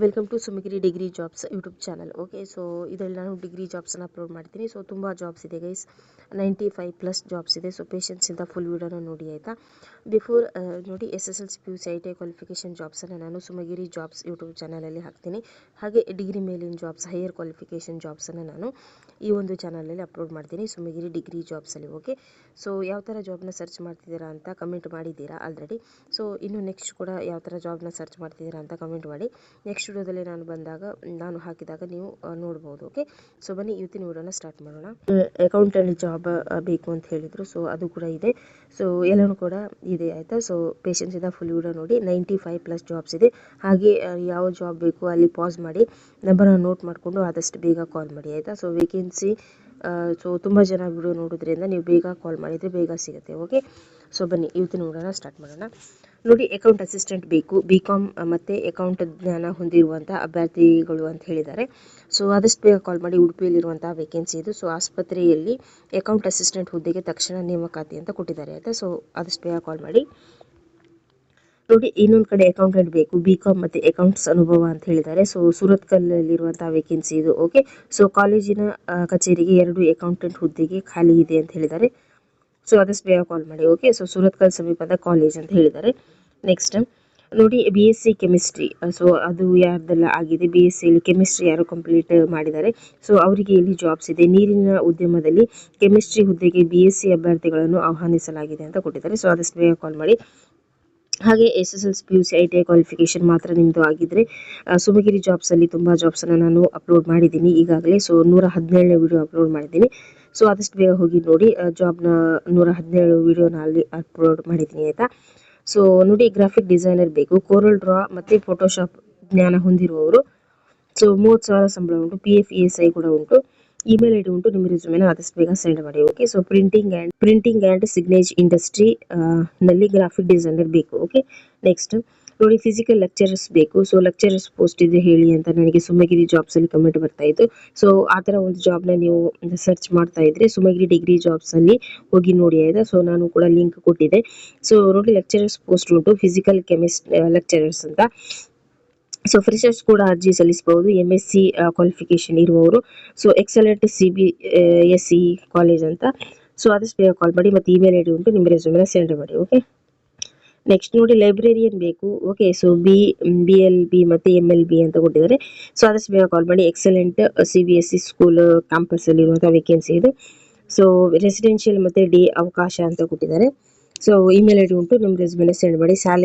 Welcome to Sumagiri degree jobs YouTube channel. Okay, so ಇದರಲ್ಲಿ ನಾನು degree ಜಾಬ್ಸನ್ನು ಅಪ್ಲೋಡ್ ಮಾಡ್ತೀನಿ. ಸೊ ತುಂಬ ಜಾಬ್ಸ್ ಇದೆ ಗೈಸ್, 95+ ಜಾಬ್ಸ್ ಇದೆ. ಸೊ ಪೇಷನ್ಸಿಂದ ಫುಲ್ ವೀಡಿಯೋನ ನೋಡಿ ಆಯಿತಾ. ಬಿಫೋರ್ ನೋಡಿ, SSLC PUC ITI ಕ್ವಾಲಿಫಿಕೇಷನ್ ಜಾಬ್ಸನ್ನು ನಾನು ಸುಮಗಿರಿ ಜಾಬ್ಸ್ ಯೂಟ್ಯೂಬ್ ಚಾನಲಲ್ಲಿ ಹಾಕ್ತೀನಿ. ಹಾಗೆ ಡಿಗ್ರಿ ಮೇಲಿನ ಜಾಬ್ಸ್, ಹೈಯರ್ ಕ್ವಾಲಿಫಿಕೇಷನ್ ಜಾಬ್ಸನ್ನು ನಾನು ಈ ಒಂದು ಚಾನಲಲ್ಲಿ ಅಪ್ಲೋಡ್ ಮಾಡ್ತೀನಿ, ಸುಮಗಿರಿ ಡಿಗ್ರಿ ಜಾಬ್ಸಲ್ಲಿ. ಓಕೆ, ಸೊ ಯಾವ ಥರ ಜಾಬ್ನ ಸರ್ಚ್ ಮಾಡ್ತಿದ್ದೀರಾ ಅಂತ ಕಮೆಂಟ್ ಮಾಡಿದ್ದೀರಾ ಆಲ್ರೆಡಿ. ಸೊ ಇನ್ನು ನೆಕ್ಸ್ಟ್ ಕೂಡ ಯಾವ ಥರ ಜಾಬ್ನ ಸರ್ಚ್ ಮಾಡ್ತಿದ್ದೀರಾ ಅಂತ ಕಮೆಂಟ್ ಮಾಡಿ. ನೆಕ್ಸ್ಟ್ ವಿಡಿಯೋದಲ್ಲಿ ನಾನು ಹಾಕಿದಾಗ ನೀವು ನೋಡ್ಬೋದು. ಓಕೆ, ಸೊ ಬನ್ನಿ ಇವತ್ತಿನ ವಿಡಿಯೋನ ಸ್ಟಾರ್ಟ್ ಮಾಡೋಣ. ಅಕೌಂಟೆಂಟ್ ಜಾಬ್ ಬೇಕು ಅಂತ ಹೇಳಿದರು, ಸೊ ಅದು ಕೂಡ ಇದೆ. ಸೊ ಎಲ್ಲನೂ ಕೂಡ ಇದೆ ಆಯಿತಾ. ಸೊ ಪೇಷನ್ಸಿಂದ ಫುಲ್ ವಿಡಿಯೋ ನೋಡಿ. 95+ ಜಾಬ್ಸ್ ಇದೆ. ಹಾಗೆ ಯಾವ ಜಾಬ್ ಬೇಕು ಅಲ್ಲಿ ಪಾಸ್ ಮಾಡಿ ನಂಬರ್ನ ನೋಟ್ ಮಾಡಿಕೊಂಡು ಆದಷ್ಟು ಬೇಗ ಕಾಲ್ ಮಾಡಿ ಆಯಿತಾ. ಸೊ ವೇಕೆನ್ಸಿ ಸೊ ತುಂಬ ಜನ ವಿಡಿಯೋ ನೋಡೋದ್ರಿಂದ ನೀವು ಬೇಗ ಕಾಲ್ ಮಾಡಿದರೆ ಬೇಗ ಸಿಗುತ್ತೆ. ಓಕೆ, ಸೊ ಬನ್ನಿ ಇವತ್ತಿನ ವಿಡಿಯೋನ ಸ್ಟಾರ್ಟ್ ಮಾಡೋಣ. ನೋಡಿ, ಅಕೌಂಟ್ ಅಸಿಸ್ಟೆಂಟ್ ಬೇಕು, BCom ಮತ್ತು ಅಕೌಂಟ್ ಜ್ಞಾನ ಹೊಂದಿರುವಂಥ ಅಭ್ಯರ್ಥಿಗಳು ಅಂತ ಹೇಳಿದ್ದಾರೆ. ಸೊ ಆದಷ್ಟು ಬೇಗ ಕಾಲ್ ಮಾಡಿ. ಉಡುಪಿಯಲ್ಲಿರುವಂಥ ವೇಕೆನ್ಸಿ ಇದು. ಸೊ ಆಸ್ಪತ್ರೆಯಲ್ಲಿ ಅಕೌಂಟ್ ಅಸಿಸ್ಟೆಂಟ್ ಹುದ್ದೆಗೆ ತಕ್ಷಣ ನೇಮಕಾತಿ ಅಂತ ಕೊಟ್ಟಿದ್ದಾರೆ ಆಯಿತಾ. ಸೊ ಆದಷ್ಟು ಬೇಗ ಕಾಲ್ ಮಾಡಿ. ನೋಡಿ, ಇನ್ನೊಂದು ಕಡೆ ಅಕೌಂಟೆಂಟ್ ಬೇಕು, BCom ಮತ್ತು ಅಕೌಂಟ್ಸ್ ಅನುಭವ ಅಂತ ಹೇಳಿದ್ದಾರೆ. ಸೊ ಸುರತ್ಕಲ್ಲಲ್ಲಿರುವಂಥ ವೇಕೆನ್ಸಿ ಇದು. ಓಕೆ, ಸೊ ಕಾಲೇಜಿನ ಕಚೇರಿಗೆ 2 ಅಕೌಂಟೆಂಟ್ ಹುದ್ದೆಗೆ ಖಾಲಿ ಇದೆ ಅಂತ ಹೇಳಿದ್ದಾರೆ. ಸೊ ಆದಷ್ಟು ಬೇಗ ಕಾಲ್ ಮಾಡಿ. ಓಕೆ, ಸೊ ಸುರತ್ಕಲ್ ಸಮೀಪದ ಕಾಲೇಜ್ ಅಂತ ಹೇಳಿದ್ದಾರೆ. ನೆಕ್ಸ್ಟ್ ನೋಡಿ, BSc ಕೆಮಿಸ್ಟ್ರಿ. ಸೊ ಅದು ಯಾರ್ದೆಲ್ಲ ಆಗಿದೆ, BScಯಲ್ಲಿ ಕೆಮಿಸ್ಟ್ರಿ ಯಾರು ಕಂಪ್ಲೀಟ್ ಮಾಡಿದ್ದಾರೆ, ಸೊ ಅವರಿಗೆ ಇಲ್ಲಿ ಜಾಬ್ಸ್ ಇದೆ. ನೀರಿನ ಉದ್ಯಮದಲ್ಲಿ ಕೆಮಿಸ್ಟ್ರಿ ಹುದ್ದೆಗೆ BSc ಅಭ್ಯರ್ಥಿಗಳನ್ನು ಆಹ್ವಾನಿಸಲಾಗಿದೆ ಅಂತ ಕೊಟ್ಟಿದ್ದಾರೆ. ಸೊ ಆದಷ್ಟು ಬೇಗ ಕಾಲ್ ಮಾಡಿ. ಹಾಗೆ SSLC PUC ITI ಕ್ವಾಲಿಫಿಕೇಷನ್ ಮಾತ್ರ ನಿಮ್ಮದು ಆಗಿದ್ದರೆ ಸುಮಗಿರಿ ಜಾಬ್ಸಲ್ಲಿ ತುಂಬ ಜಾಬ್ಸನ್ನು ನಾನು ಅಪ್ಲೋಡ್ ಮಾಡಿದ್ದೀನಿ ಈಗಾಗಲೇ. ಸೊ 117ನೇ ವಿಡಿಯೋ ಅಪ್ಲೋಡ್ ಮಾಡಿದ್ದೀನಿ. ಸೊ ಆದಷ್ಟು ಬೇಗ ಹೋಗಿ ನೋಡಿ. ಜಾಬ್ನ 117 ವಿಡಿಯೋನ ಅಲ್ಲಿ ಅಪ್ಲೋಡ್ ಮಾಡಿದ್ದೀನಿ ಆಯಿತಾ. ಸೊ ನೋಡಿ, ಗ್ರಾಫಿಕ್ ಡಿಸೈನರ್ ಬೇಕು, ಕೋರಲ್ ಡ್ರಾ ಮತ್ತು ಫೋಟೋಶಾಪ್ ಜ್ಞಾನ ಹೊಂದಿರುವವರು. ಸೊ 30,000 ಸಂಬಳ ಉಂಟು, PF ESI ಕೂಡ ಉಂಟು. ಇಮೇಲ್ ID ಉಂಟು. ನಿಮ್ಮ ರೆಸ್ಯೂಮೆನ ಆದಷ್ಟು ಬೇಗ ಸೆಂಡ್ ಮಾಡಿ. Okay, so printing and signage industry ನಲ್ಲಿ ಗ್ರಾಫಿಕ್ ಡಿಸೈನರ್ ಬೇಕು. ಓಕೆ, ನೆಕ್ಸ್ಟ್ ನೋಡಿ, ಫಿಸಿಕಲ್ ಲೆಕ್ಚರರ್ಸ್ ಬೇಕು. ಸೊ ಲೆಕ್ಚರರ್ಸ್ ಪೋಸ್ಟ್ ಇದೆ ಹೇಳಿ ಅಂತ ನನಗೆ ಸುಮಗಿರಿ ಜಾಬ್ಸಲ್ಲಿ ಕಮೆಂಟ್ ಬರ್ತಾ ಇತ್ತು. ಸೊ ಆ ಥರ ಒಂದು ಜಾಬ್ನ ನೀವು ಸರ್ಚ್ ಮಾಡ್ತಾ ಇದ್ರೆ ಸುಮಗಿರಿ ಡಿಗ್ರಿ ಜಾಬ್ಸಲ್ಲಿ ಹೋಗಿ ನೋಡಿ ಆಯಿತಾ. ಸೊ ನಾನು ಕೂಡ ಲಿಂಕ್ ಕೊಟ್ಟಿದ್ದೆ. ಸೊ ನೋಡಿ, ಲೆಕ್ಚರರ್ಸ್ ಪೋಸ್ಟ್ ಉಂಟು, ಫಿಸಿಕಲ್ ಲೆಕ್ಚರರ್ಸ್ ಅಂತ. ಸೊ ಫ್ರೆಷರ್ಸ್ ಕೂಡ ಅರ್ಜಿ ಸಲ್ಲಿಸಬಹುದು, MSc ಕ್ವಾಲಿಫಿಕೇಷನ್ ಇರುವವರು. ಸೊ ಎಕ್ಸಲೆಂಟ್ CBSE ಕಾಲೇಜ್ ಅಂತ. ಸೊ ಆದಷ್ಟು ಬೇಗ ಕಾಲ್ ಮಾಡಿ ಮತ್ತು ಇಮೇಲ್ ID ಉಂಟು. ನಿಮ್ಮ ರೆಸ್ಯೂಮೆನ ಸೆಂಡ್ ಮಾಡಿ. ಓಕೆ, ನೆಕ್ಸ್ಟ್ ನೋಡಿ, ಲೈಬ್ರೇರಿಯನ್ ಬೇಕು. ಓಕೆ, ಸೊ BLB ಮತ್ತು MLB ಅಂತ ಕೊಟ್ಟಿದ್ದಾರೆ. ಸೊ ಆದಷ್ಟು ಬೇಗ ಕಾಲ್ ಮಾಡಿ. ಎಕ್ಸಲೆಂಟ್ CBSE ಸ್ಕೂಲ್ ಕ್ಯಾಂಪಸ್ಸಲ್ಲಿರುವಂಥ ವೇಕೆನ್ಸಿ ಇದು. ಸೊ ರೆಸಿಡೆನ್ಷಿಯಲ್ ಮತ್ತು ಡೇ ಅವಕಾಶ ಅಂತ ಕೊಟ್ಟಿದ್ದಾರೆ. ಸೊ ಇಮೇಲ್ ID ಉಂಟು. ನಿಮ್ಮ ರೆಸ್ಯೂಮೆನ ಸೆಂಡ್ ಮಾಡಿ.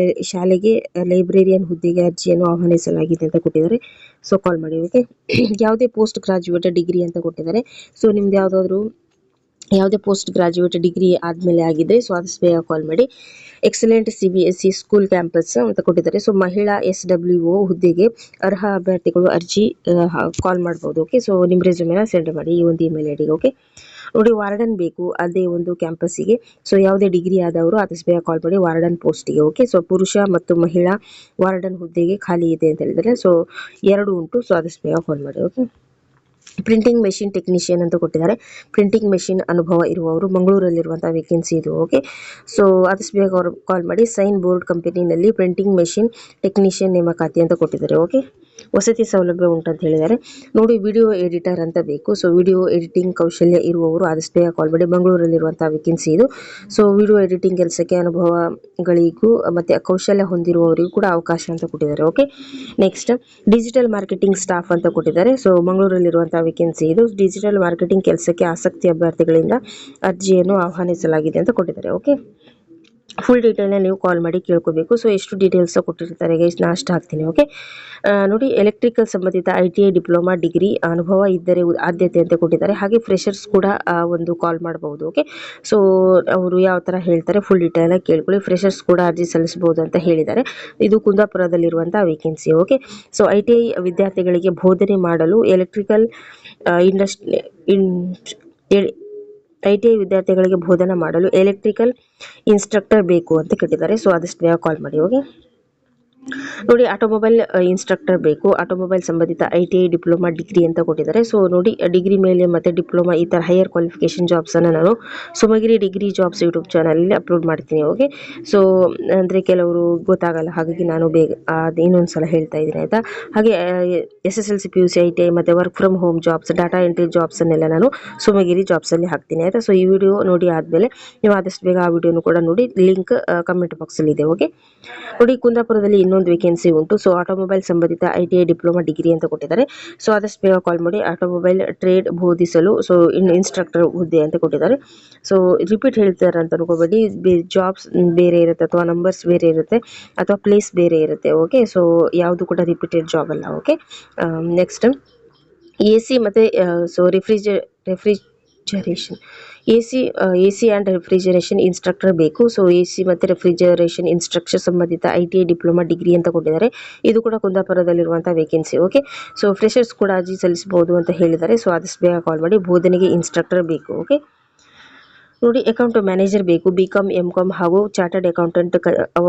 ಶಾಲೆಗೆ ಲೈಬ್ರೇರಿಯನ್ ಹುದ್ದೆಗೆ ಅರ್ಜಿಯನ್ನು ಆಹ್ವಾನಿಸಲಾಗಿದೆ ಅಂತ ಕೊಟ್ಟಿದ್ದಾರೆ. ಸೊ ಕಾಲ್ ಮಾಡಿ. ಓಕೆ, ಯಾವುದೇ ಪೋಸ್ಟ್ ಗ್ರಾಜ್ಯುಯೇಟ್ ಡಿಗ್ರಿ ಅಂತ ಕೊಟ್ಟಿದ್ದಾರೆ. ಸೊ ನಿಮ್ದು ಯಾವುದೇ ಪೋಸ್ಟ್ ಗ್ರಾಜ್ಯುಯೇಟ್ ಡಿಗ್ರಿ ಆದಮೇಲೆ ಆಗಿದೆ. ಸೊ ಆದಷ್ಟು ಬೇಗ ಕಾಲ್ ಮಾಡಿ. ಎಕ್ಸಲೆಂಟ್ CBSE ಸ್ಕೂಲ್ ಕ್ಯಾಂಪಸ್ ಅಂತ ಕೊಟ್ಟಿದ್ದಾರೆ. ಸೊ ಮಹಿಳಾ SWO ಹುದ್ದೆಗೆ ಅರ್ಹ ಅಭ್ಯರ್ಥಿಗಳು ಅರ್ಜಿ ಕಾಲ್ ಮಾಡ್ಬೋದು. ಓಕೆ, ಸೊ ನಿಮ್ಮ ರೆಸ್ಯೂಮೆನ ಸೆಂಡ್ ಮಾಡಿ ಈ ಒಂದು ಇಮೇಲ್ ID. ಓಕೆ, ನೋಡಿ, ವಾರ್ಡನ್ ಬೇಕು ಅದೇ ಒಂದು ಕ್ಯಾಂಪಸ್ಸಿಗೆ. ಸೊ ಯಾವುದೇ ಡಿಗ್ರಿ ಆದವರು ಆದಷ್ಟು ಬೇಗ ಕಾಲ್ ಮಾಡಿ ವಾರ್ಡನ್ ಪೋಸ್ಟಿಗೆ. ಓಕೆ, ಸೊ ಪುರುಷ ಮತ್ತು ಮಹಿಳಾ ವಾರ್ಡನ್ ಹುದ್ದೆಗೆ ಖಾಲಿ ಇದೆ ಅಂತ ಹೇಳಿದರೆ. ಸೊ 2 ಉಂಟು. ಸೊ ಆದಷ್ಟು ಬೇಗ ಕಾಲ್ ಮಾಡಿ. ಓಕೆ, ಪ್ರಿಂಟಿಂಗ್ ಮೆಷಿನ್ ಟೆಕ್ನಿಷಿಯನ್ ಅಂತ ಕೊಟ್ಟಿದ್ದಾರೆ. ಪ್ರಿಂಟಿಂಗ್ ಮೆಷಿನ್ ಅನುಭವ ಇರುವವರು, ಮಂಗಳೂರಲ್ಲಿರುವಂಥ ವೇಕೆನ್ಸಿ ಇದು. ಓಕೆ, ಸೊ ಆದಷ್ಟು ಬೇಗ ಅವರು ಕಾಲ್ ಮಾಡಿ. ಸೈನ್ ಬೋರ್ಡ್ ಕಂಪನಿನಲ್ಲಿ ಪ್ರಿಂಟಿಂಗ್ ಮೆಷಿನ್ ಟೆಕ್ನಿಷಿಯನ್ ನೇಮಕಾತಿ ಅಂತ ಕೊಟ್ಟಿದ್ದಾರೆ. ಓಕೆ, ವಸತಿ ಸೌಲಭ್ಯ ಉಂಟಂತ ಹೇಳಿದ್ದಾರೆ. ನೋಡಿ, ವಿಡಿಯೋ ಎಡಿಟರ್ ಅಂತ ಬೇಕು. ಸೊ ವಿಡಿಯೋ ಎಡಿಟಿಂಗ್ ಕೌಶಲ್ಯ ಇರುವವರು ಆದಷ್ಟು ಬೇಗ ಕಾಲ್ ಮಾಡಿ. ಮಂಗಳೂರಲ್ಲಿರುವಂಥ ವೇಕೆನ್ಸಿ ಇದು. ಸೊ ವಿಡಿಯೋ ಎಡಿಟಿಂಗ್ ಕೆಲಸಕ್ಕೆ ಅನುಭವಗಳಿಗೂ ಮತ್ತು ಕೌಶಲ್ಯ ಹೊಂದಿರುವವರಿಗೂ ಕೂಡ ಅವಕಾಶ ಅಂತ ಕೊಟ್ಟಿದ್ದಾರೆ. Okay, next digital marketing staff ಅಂತ ಕೊಟ್ಟಿದ್ದಾರೆ. ಸೊ ಮಂಗಳೂರಲ್ಲಿರುವಂಥ ವೇಕೆನ್ಸಿ ಇದು. ಡಿಜಿಟಲ್ ಮಾರ್ಕೆಟಿಂಗ್ ಕೆಲಸಕ್ಕೆ ಆಸಕ್ತಿ ಅಭ್ಯರ್ಥಿಗಳಿಂದ ಅರ್ಜಿಯನ್ನು ಆಹ್ವಾನಿಸಲಾಗಿದೆ ಅಂತ ಕೊಟ್ಟಿದ್ದಾರೆ. ಓಕೆ, ಫುಲ್ ಡೀಟೇಲ್ನ ನೀವು ಕಾಲ್ ಮಾಡಿ ಕೇಳ್ಕೋಬೇಕು. ಸೊ ಎಷ್ಟು ಡೀಟೇಲ್ಸ್ ಕೊಟ್ಟಿರ್ತಾರೆ ಗೈಸ್, ನಾನು ಅಷ್ಟು ಹಾಕ್ತೀನಿ. ಓಕೆ, ನೋಡಿ, ಎಲೆಕ್ಟ್ರಿಕಲ್ ಸಂಬಂಧಿತ ITI ಡಿಪ್ಲೊಮಾ ಡಿಗ್ರಿ ಅನುಭವ ಇದ್ದರೆ ಆದ್ಯತೆ ಅಂತ ಕೊಟ್ಟಿದ್ದಾರೆ. ಹಾಗೆ ಫ್ರೆಷರ್ಸ್ ಕೂಡ ಒಂದು ಕಾಲ್ ಮಾಡಬಹುದು. ಓಕೆ, ಸೊ ಅವರು ಯಾವ ಥರ ಹೇಳ್ತಾರೆ ಫುಲ್ ಡೀಟೇಲಾಗಿ ಕೇಳ್ಕೊಳ್ಳಿ. ಫ್ರೆಷರ್ಸ್ ಕೂಡ ಅರ್ಜಿ ಸಲ್ಲಿಸಬಹುದು ಅಂತ ಹೇಳಿದ್ದಾರೆ. ಇದು ಕುಂದಾಪುರದಲ್ಲಿರುವಂಥ ವೇಕೆನ್ಸಿ. ಓಕೆ, ಸೊ ITI ವಿದ್ಯಾರ್ಥಿಗಳಿಗೆ ಬೋಧನೆ ಮಾಡಲು ITI ವಿದ್ಯಾರ್ಥಿಗಳಿಗೆ ಬೋಧನೆ ಮಾಡಲು ಎಲೆಕ್ಟ್ರಿಕಲ್ ಇನ್ಸ್ಟ್ರಕ್ಟರ್ ಬೇಕು ಅಂತ ಕೇಳಿದ್ದಾರೆ. ಸೊ ಆದಷ್ಟು ಬೇಗ ಕಾಲ್ ಮಾಡಿ. ಓಕೆ, ನೋಡಿ ಆಟೋಮೊಬೈಲ್ ಇನ್ಸ್ಟ್ರಕ್ಟರ್ ಬೇಕು, ಆಟೋಮೊಬೈಲ್ ಸಂಬಂಧಿತ ITI ಡಿಪ್ಲೊಮಾ ಡಿಗ್ರಿ ಅಂತ ಕೊಟ್ಟಿದ್ದಾರೆ. ಸೊ ನೋಡಿ ಡಿಗ್ರಿ ಮೇಲೆ ಮತ್ತು ಡಿಪ್ಲೊಮಾ ಈ ಥರ ಹೈಯರ್ ಕ್ವಾಲಿಫಿಕೇಷನ್ ಜಾಬ್ಸನ್ನು ನಾನು ಸುಮಗಿರಿ ಡಿಗ್ರಿ ಜಾಬ್ಸ್ ಯೂಟ್ಯೂಬ್ ಚಾನಲಲ್ಲಿ ಅಪ್ಲೋಡ್ ಮಾಡ್ತೀನಿ. ಓಕೆ, ಸೊ ಅಂದರೆ ಕೆಲವರು ಗೊತ್ತಾಗಲ್ಲ, ಹಾಗಾಗಿ ನಾನು ಬೇಗ ಅದು ಇನ್ನೊಂದು ಸಲ ಹೇಳ್ತಾ ಇದ್ದೀನಿ ಆಯಿತಾ. ಹಾಗೆ SSLC PUC ITI ಮತ್ತು work from home jobs, data entry ಜಾಬ್ಸನ್ನೆಲ್ಲ ನಾನು ಸುಮಗಿರಿ ಜಾಬ್ಸಲ್ಲಿ ಹಾಕ್ತೀನಿ ಆಯಿತಾ. ಸೊ ಈ ವಿಡಿಯೋ ನೋಡಿ ಆದಮೇಲೆ ನೀವು ಆದಷ್ಟು ಬೇಗ ಆ ವಿಡಿಯೋನು ಕೂಡ ನೋಡಿ, ಲಿಂಕ್ ಕಮೆಂಟ್ ಬಾಕ್ಸಲ್ಲಿ ಇದೆ. ಓಕೆ, ನೋಡಿ ಕುಂದಾಪುರದಲ್ಲಿ ಇನ್ನೊಂದು ವೇಕೆನ್ಸಿ ಉಂಟು. ಸೊ ಆಟೋಮೊಬೈಲ್ ಸಂಬಂಧಿತ ITI ಡಿಪ್ಲೊಮಾ ಡಿಗ್ರಿ ಅಂತ ಕೊಟ್ಟಿದ್ದಾರೆ. ಸೊ ಆದಷ್ಟು ಬೇಗ ಕಾಲ್ ಮಾಡಿ, ಆಟೋಮೊಬೈಲ್ ಟ್ರೇಡ್ ಬೋಧಿಸಲು ಸೊ ಇನ್ಸ್ಟ್ರಕ್ಟರ್ ಹುದ್ದೆ ಅಂತ ಕೊಟ್ಟಿದ್ದಾರೆ. ಸೊ ರಿಪೀಟ್ ಹೇಳ್ತಾರೆ ಅಂತ ಅನ್ಕೋಬೇಡಿ, ಜಾಬ್ಸ್ ಬೇರೆ ಇರುತ್ತೆ ಅಥವಾ ನಂಬರ್ಸ್ ಬೇರೆ ಇರುತ್ತೆ ಅಥವಾ ಪ್ಲೇಸ್ ಬೇರೆ ಇರುತ್ತೆ. ಓಕೆ, ಸೊ ಯಾವುದು ಕೂಡ ರಿಪೀಟೆಡ್ ಜಾಬ್ ಅಲ್ಲ. ಓಕೆ, ನೆಕ್ಸ್ಟ್ AC ಮತ್ತು so refrigeration AC and refrigeration instructor ಬೇಕು. ಸೊ AC ಮತ್ತು ರೆಫ್ರಿಜರೇಷನ್ ಇನ್ಸ್ಟ್ರಕ್ಟರ್ ಸಂಬಂಧಿತ ITI ಡಿಪ್ಲೊಮಾ ಡಿಗ್ರಿ ಅಂತ ಕೊಟ್ಟಿದ್ದಾರೆ. ಇದು ಕೂಡ ಕುಂದಾಪುರದಲ್ಲಿರುವಂಥ ವೇಕೆನ್ಸಿ. ಓಕೆ, ಸೊ ಫ್ರೆಷರ್ಸ್ ಕೂಡ ಅರ್ಜಿ ಸಲ್ಲಿಸಬಹುದು ಅಂತ ಹೇಳಿದ್ದಾರೆ. ಸೊ ಆದಷ್ಟು ಬೇಗ ಕಾಲ್ ಮಾಡಿ, ಬೋಧನೆಗೆ ಇನ್ಸ್ಟ್ರಕ್ಟರ್ ಬೇಕು. ಓಕೆ, ನೋಡಿ ಅಕೌಂಟ್ ಮ್ಯಾನೇಜರ್ ಬೇಕು, BCom MCom ಹಾಗೂ ಚಾರ್ಟರ್ಡ್ ಅಕೌಂಟೆಂಟ್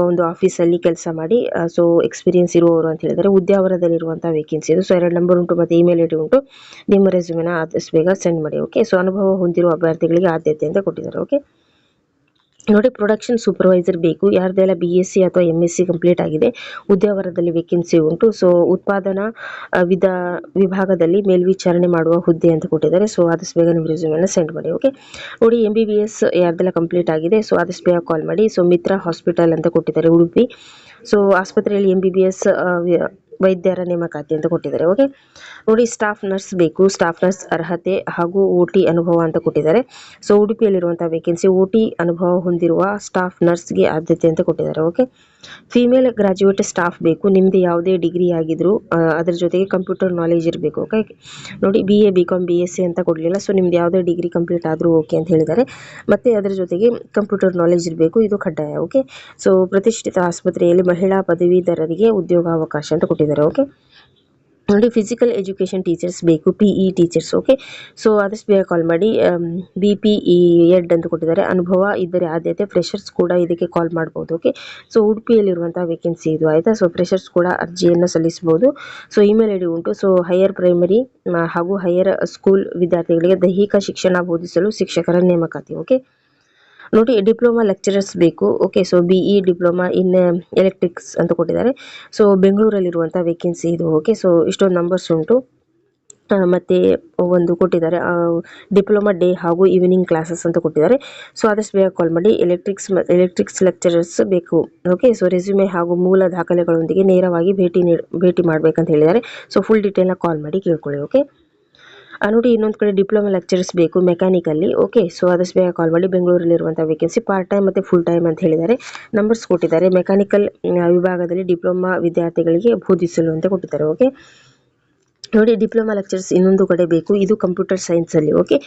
ಒಂದು ಆಫೀಸಲ್ಲಿ ಕೆಲಸ ಮಾಡಿ ಸೊ ಎಕ್ಸ್ಪೀರಿಯನ್ಸ್ ಇರುವವರು ಅಂತ ಹೇಳಿದ್ದಾರೆ. ಉದ್ಯಾವರದಲ್ಲಿರುವಂಥ ವೇಕೆನ್ಸಿ ಇದು. ಸೊ 2 ನಂಬರ್ ಉಂಟು ಮತ್ತು ಇಮೇಲ್ ID ಉಂಟು. ನಿಮ್ಮ ರೆಸ್ಯೂಮೆನ ಆದಷ್ಟು ಬೇಗ ಸೆಂಡ್ ಮಾಡಿ. ಓಕೆ, ಸೊ ಅನುಭವ ಹೊಂದಿರುವ ಅಭ್ಯರ್ಥಿಗಳಿಗೆ ಆದ್ಯತೆ ಅಂತ ಕೊಟ್ಟಿದ್ದಾರೆ. ಓಕೆ, ನೋಡಿ ಪ್ರೊಡಕ್ಷನ್ ಸೂಪರ್ವೈಸರ್ ಬೇಕು, ಯಾರ್ದೆಲ್ಲ BSc ಅಥವಾ MSc ಕಂಪ್ಲೀಟ್ ಆಗಿದೆ. ಉದ್ಯಾವರದಲ್ಲಿ ವೇಕೆನ್ಸಿ ಉಂಟು. ಸೊ ಉತ್ಪಾದನಾ ವಿಭಾಗದಲ್ಲಿ ಮೇಲ್ವಿಚಾರಣೆ ಮಾಡುವ ಹುದ್ದೆ ಅಂತ ಕೊಟ್ಟಿದ್ದಾರೆ. ಸೊ ಆದಷ್ಟು ಬೇಗ ನಿಮ್ಮ ರೆಸ್ಯೂಮೆನ ಸೆಂಡ್ ಮಾಡಿ. ಓಕೆ, ನೋಡಿ MBBS ಯಾರ್ದೆಲ್ಲ ಕಂಪ್ಲೀಟ್ ಆಗಿದೆ, ಸೊ ಆದಷ್ಟು ಬೇಗ ಕಾಲ್ ಮಾಡಿ. ಸೊ ಮಿತ್ರ ಹಾಸ್ಪಿಟಲ್ ಅಂತ ಕೊಟ್ಟಿದ್ದಾರೆ ಉಡುಪಿ. ಸೊ ಆಸ್ಪತ್ರೆಯಲ್ಲಿ MBBS ವೈದ್ಯರ ನೇಮಕಾತಿ ಅಂತ ಕೊಟ್ಟಿದ್ದಾರೆ. ಓಕೆ, ನೋಡಿ ಸ್ಟಾಫ್ ನರ್ಸ್ ಬೇಕು, ಸ್ಟಾಫ್ ನರ್ಸ್ ಅರ್ಹತೆ ಹಾಗೂ OT ಅನುಭವ ಅಂತ ಕೊಟ್ಟಿದ್ದಾರೆ. ಸೊ ಉಡುಪಿಯಲ್ಲಿರುವಂಥ ವೇಕೆನ್ಸಿ, OT ಅನುಭವ ಹೊಂದಿರುವ ಸ್ಟಾಫ್ ನರ್ಸ್ಗೆ ಆದ್ಯತೆ ಅಂತ ಕೊಟ್ಟಿದ್ದಾರೆ. ಓಕೆ, ಫೀಮೇಲ್ ಗ್ರಾಜ್ಯುಯೇಟ್ ಸ್ಟಾಫ್ ಬೇಕು, ನಿಮ್ಮದು ಯಾವುದೇ ಡಿಗ್ರಿ ಆಗಿದ್ರು ಅದ್ರ ಜೊತೆಗೆ ಕಂಪ್ಯೂಟರ್ ನಾಲೆಜ್ ಇರಬೇಕು. ಓಕೆ, ನೋಡಿ BA BCom BSc ಅಂತ ಕೊಡಲಿಲ್ಲ. ಸೊ ನಿಮ್ದು ಯಾವುದೇ ಡಿಗ್ರಿ ಕಂಪ್ಲೀಟ್ ಆದರೂ ಓಕೆ ಅಂತ ಹೇಳಿದ್ದಾರೆ. ಮತ್ತು ಅದರ ಜೊತೆಗೆ ಕಂಪ್ಯೂಟರ್ ನಾಲೆಜ್ ಇರಬೇಕು, ಇದು ಕಡ್ಡಾಯ. ಓಕೆ, ಸೊ ಪ್ರತಿಷ್ಠಿತ ಆಸ್ಪತ್ರೆಯಲ್ಲಿ ಮಹಿಳಾ ಪದವೀಧರರಿಗೆ ಉದ್ಯೋಗಾವಕಾಶ ಅಂತ ಕೊಟ್ಟಿದ್ದಾರೆ. ಓಕೆ, ನೋಡಿ ಫಿಸಿಕಲ್ ಎಜುಕೇಷನ್ ಟೀಚರ್ಸ್ ಬೇಕು, PE ಟೀಚರ್ಸ್. ಓಕೆ, ಸೊ ಆದಷ್ಟು ಬೇಗ ಕಾಲ್ ಮಾಡಿ. BPE ಎಡ್ ಅಂತ ಕೊಟ್ಟಿದ್ದಾರೆ. ಅನುಭವ ಇದ್ದರೆ ಆದ್ಯತೆ, ಫ್ರೆಷರ್ಸ್ ಕೂಡ ಇದಕ್ಕೆ ಕಾಲ್ ಮಾಡ್ಬೋದು. ಓಕೆ, ಸೊ ಉಡುಪಿಯಲ್ಲಿರುವಂಥ ವೇಕೆನ್ಸಿ ಇದು ಆಯಿತಾ. ಸೊ ಫ್ರೆಷರ್ಸ್ ಕೂಡ ಅರ್ಜಿಯನ್ನು ಸಲ್ಲಿಸಬಹುದು. ಸೊ ಇಮೇಲ್ ID ಉಂಟು. ಸೊ ಹೈಯರ್ ಪ್ರೈಮರಿ ಹಾಗೂ ಹೈಯರ್ ಸ್ಕೂಲ್ ವಿದ್ಯಾರ್ಥಿಗಳಿಗೆ ದೈಹಿಕ ಶಿಕ್ಷಣ ಬೋಧಿಸಲು ಶಿಕ್ಷಕರ ನೇಮಕಾತಿ. ಓಕೆ, ನೋಡಿ ಡಿಪ್ಲೊಮಾ ಲೆಕ್ಚರರ್ಸ್ ಬೇಕು. Okay, so BE diploma in electrics ಅಂತ ಕೊಟ್ಟಿದ್ದಾರೆ. ಸೊ ಬೆಂಗಳೂರಲ್ಲಿರುವಂಥ ವೇಕೆನ್ಸಿ ಇದು. ಓಕೆ, ಸೊ ಇಷ್ಟೊಂದು ನಂಬರ್ಸ್ ಉಂಟು. ಮತ್ತು ಒಂದು ಕೊಟ್ಟಿದ್ದಾರೆ ಡಿಪ್ಲೊಮಾ ಡೇ ಹಾಗೂ ಈವ್ನಿಂಗ್ ಕ್ಲಾಸಸ್ ಅಂತ ಕೊಟ್ಟಿದ್ದಾರೆ. ಸೊ ಆದಷ್ಟು ಬೇಗ ಕಾಲ್ ಮಾಡಿ. ಎಲೆಕ್ಟ್ರಿಕ್ಸ್ ಲೆಕ್ಚರರ್ಸ್ ಬೇಕು. ಓಕೆ, ಸೊ ರೆಸ್ಯೂಮೆ ಹಾಗೂ ಮೂಲ ದಾಖಲೆಗಳೊಂದಿಗೆ ನೇರವಾಗಿ ಭೇಟಿ ಮಾಡಬೇಕಂತ ಹೇಳಿದ್ದಾರೆ. ಸೊ ಫುಲ್ ಡೀಟೇಲ್ನ ಕಾಲ್ ಮಾಡಿ ಕೇಳ್ಕೊಳ್ಳಿ. ಓಕೆ, ನೋಡಿ ಇನ್ನೊಂದು ಕಡೆ ಡಿಪ್ಲೊಮಾ ಲೆಕ್ಚರರ್ಸ್ ಬೇಕು ಮೆಕ್ಯಾನಿಕಲ್ಲಿ. ಓಕೆ, ಸೊ ಆದಷ್ಟು ಬೇಗ ಕಾಲ್ ಮಾಡಿ. ಬೆಂಗಳೂರಲ್ಲಿರುವಂಥ ವೇಕೆನ್ಸಿ ಪಾರ್ಟ್ ಟೈಮ್ ಮತ್ತು ಫುಲ್ ಟೈಮ್ ಅಂತ ಹೇಳಿದ್ದಾರೆ. ನಂಬರ್ಸ್ ಕೊಟ್ಟಿದ್ದಾರೆ. ಮೆಕ್ಯಾನಿಕಲ್ ವಿಭಾಗದಲ್ಲಿ ಡಿಪ್ಲೊಮಾ ವಿದ್ಯಾರ್ಥಿಗಳಿಗೆ ಬೋಧಿಸಲು ಅಂತ ಕೊಟ್ಟಿದ್ದಾರೆ. ಓಕೆ, ನೋಡಿ ಡಿಪ್ಲೊಮಾ ಲೆಕ್ಚರ್ಸ್ ಇನ್ನೊಂದು ಕಡೆ ಬೇಕು, ಇದು ಕಂಪ್ಯೂಟರ್ ಸೈನ್ಸಲ್ಲಿ. ಓಕೆ,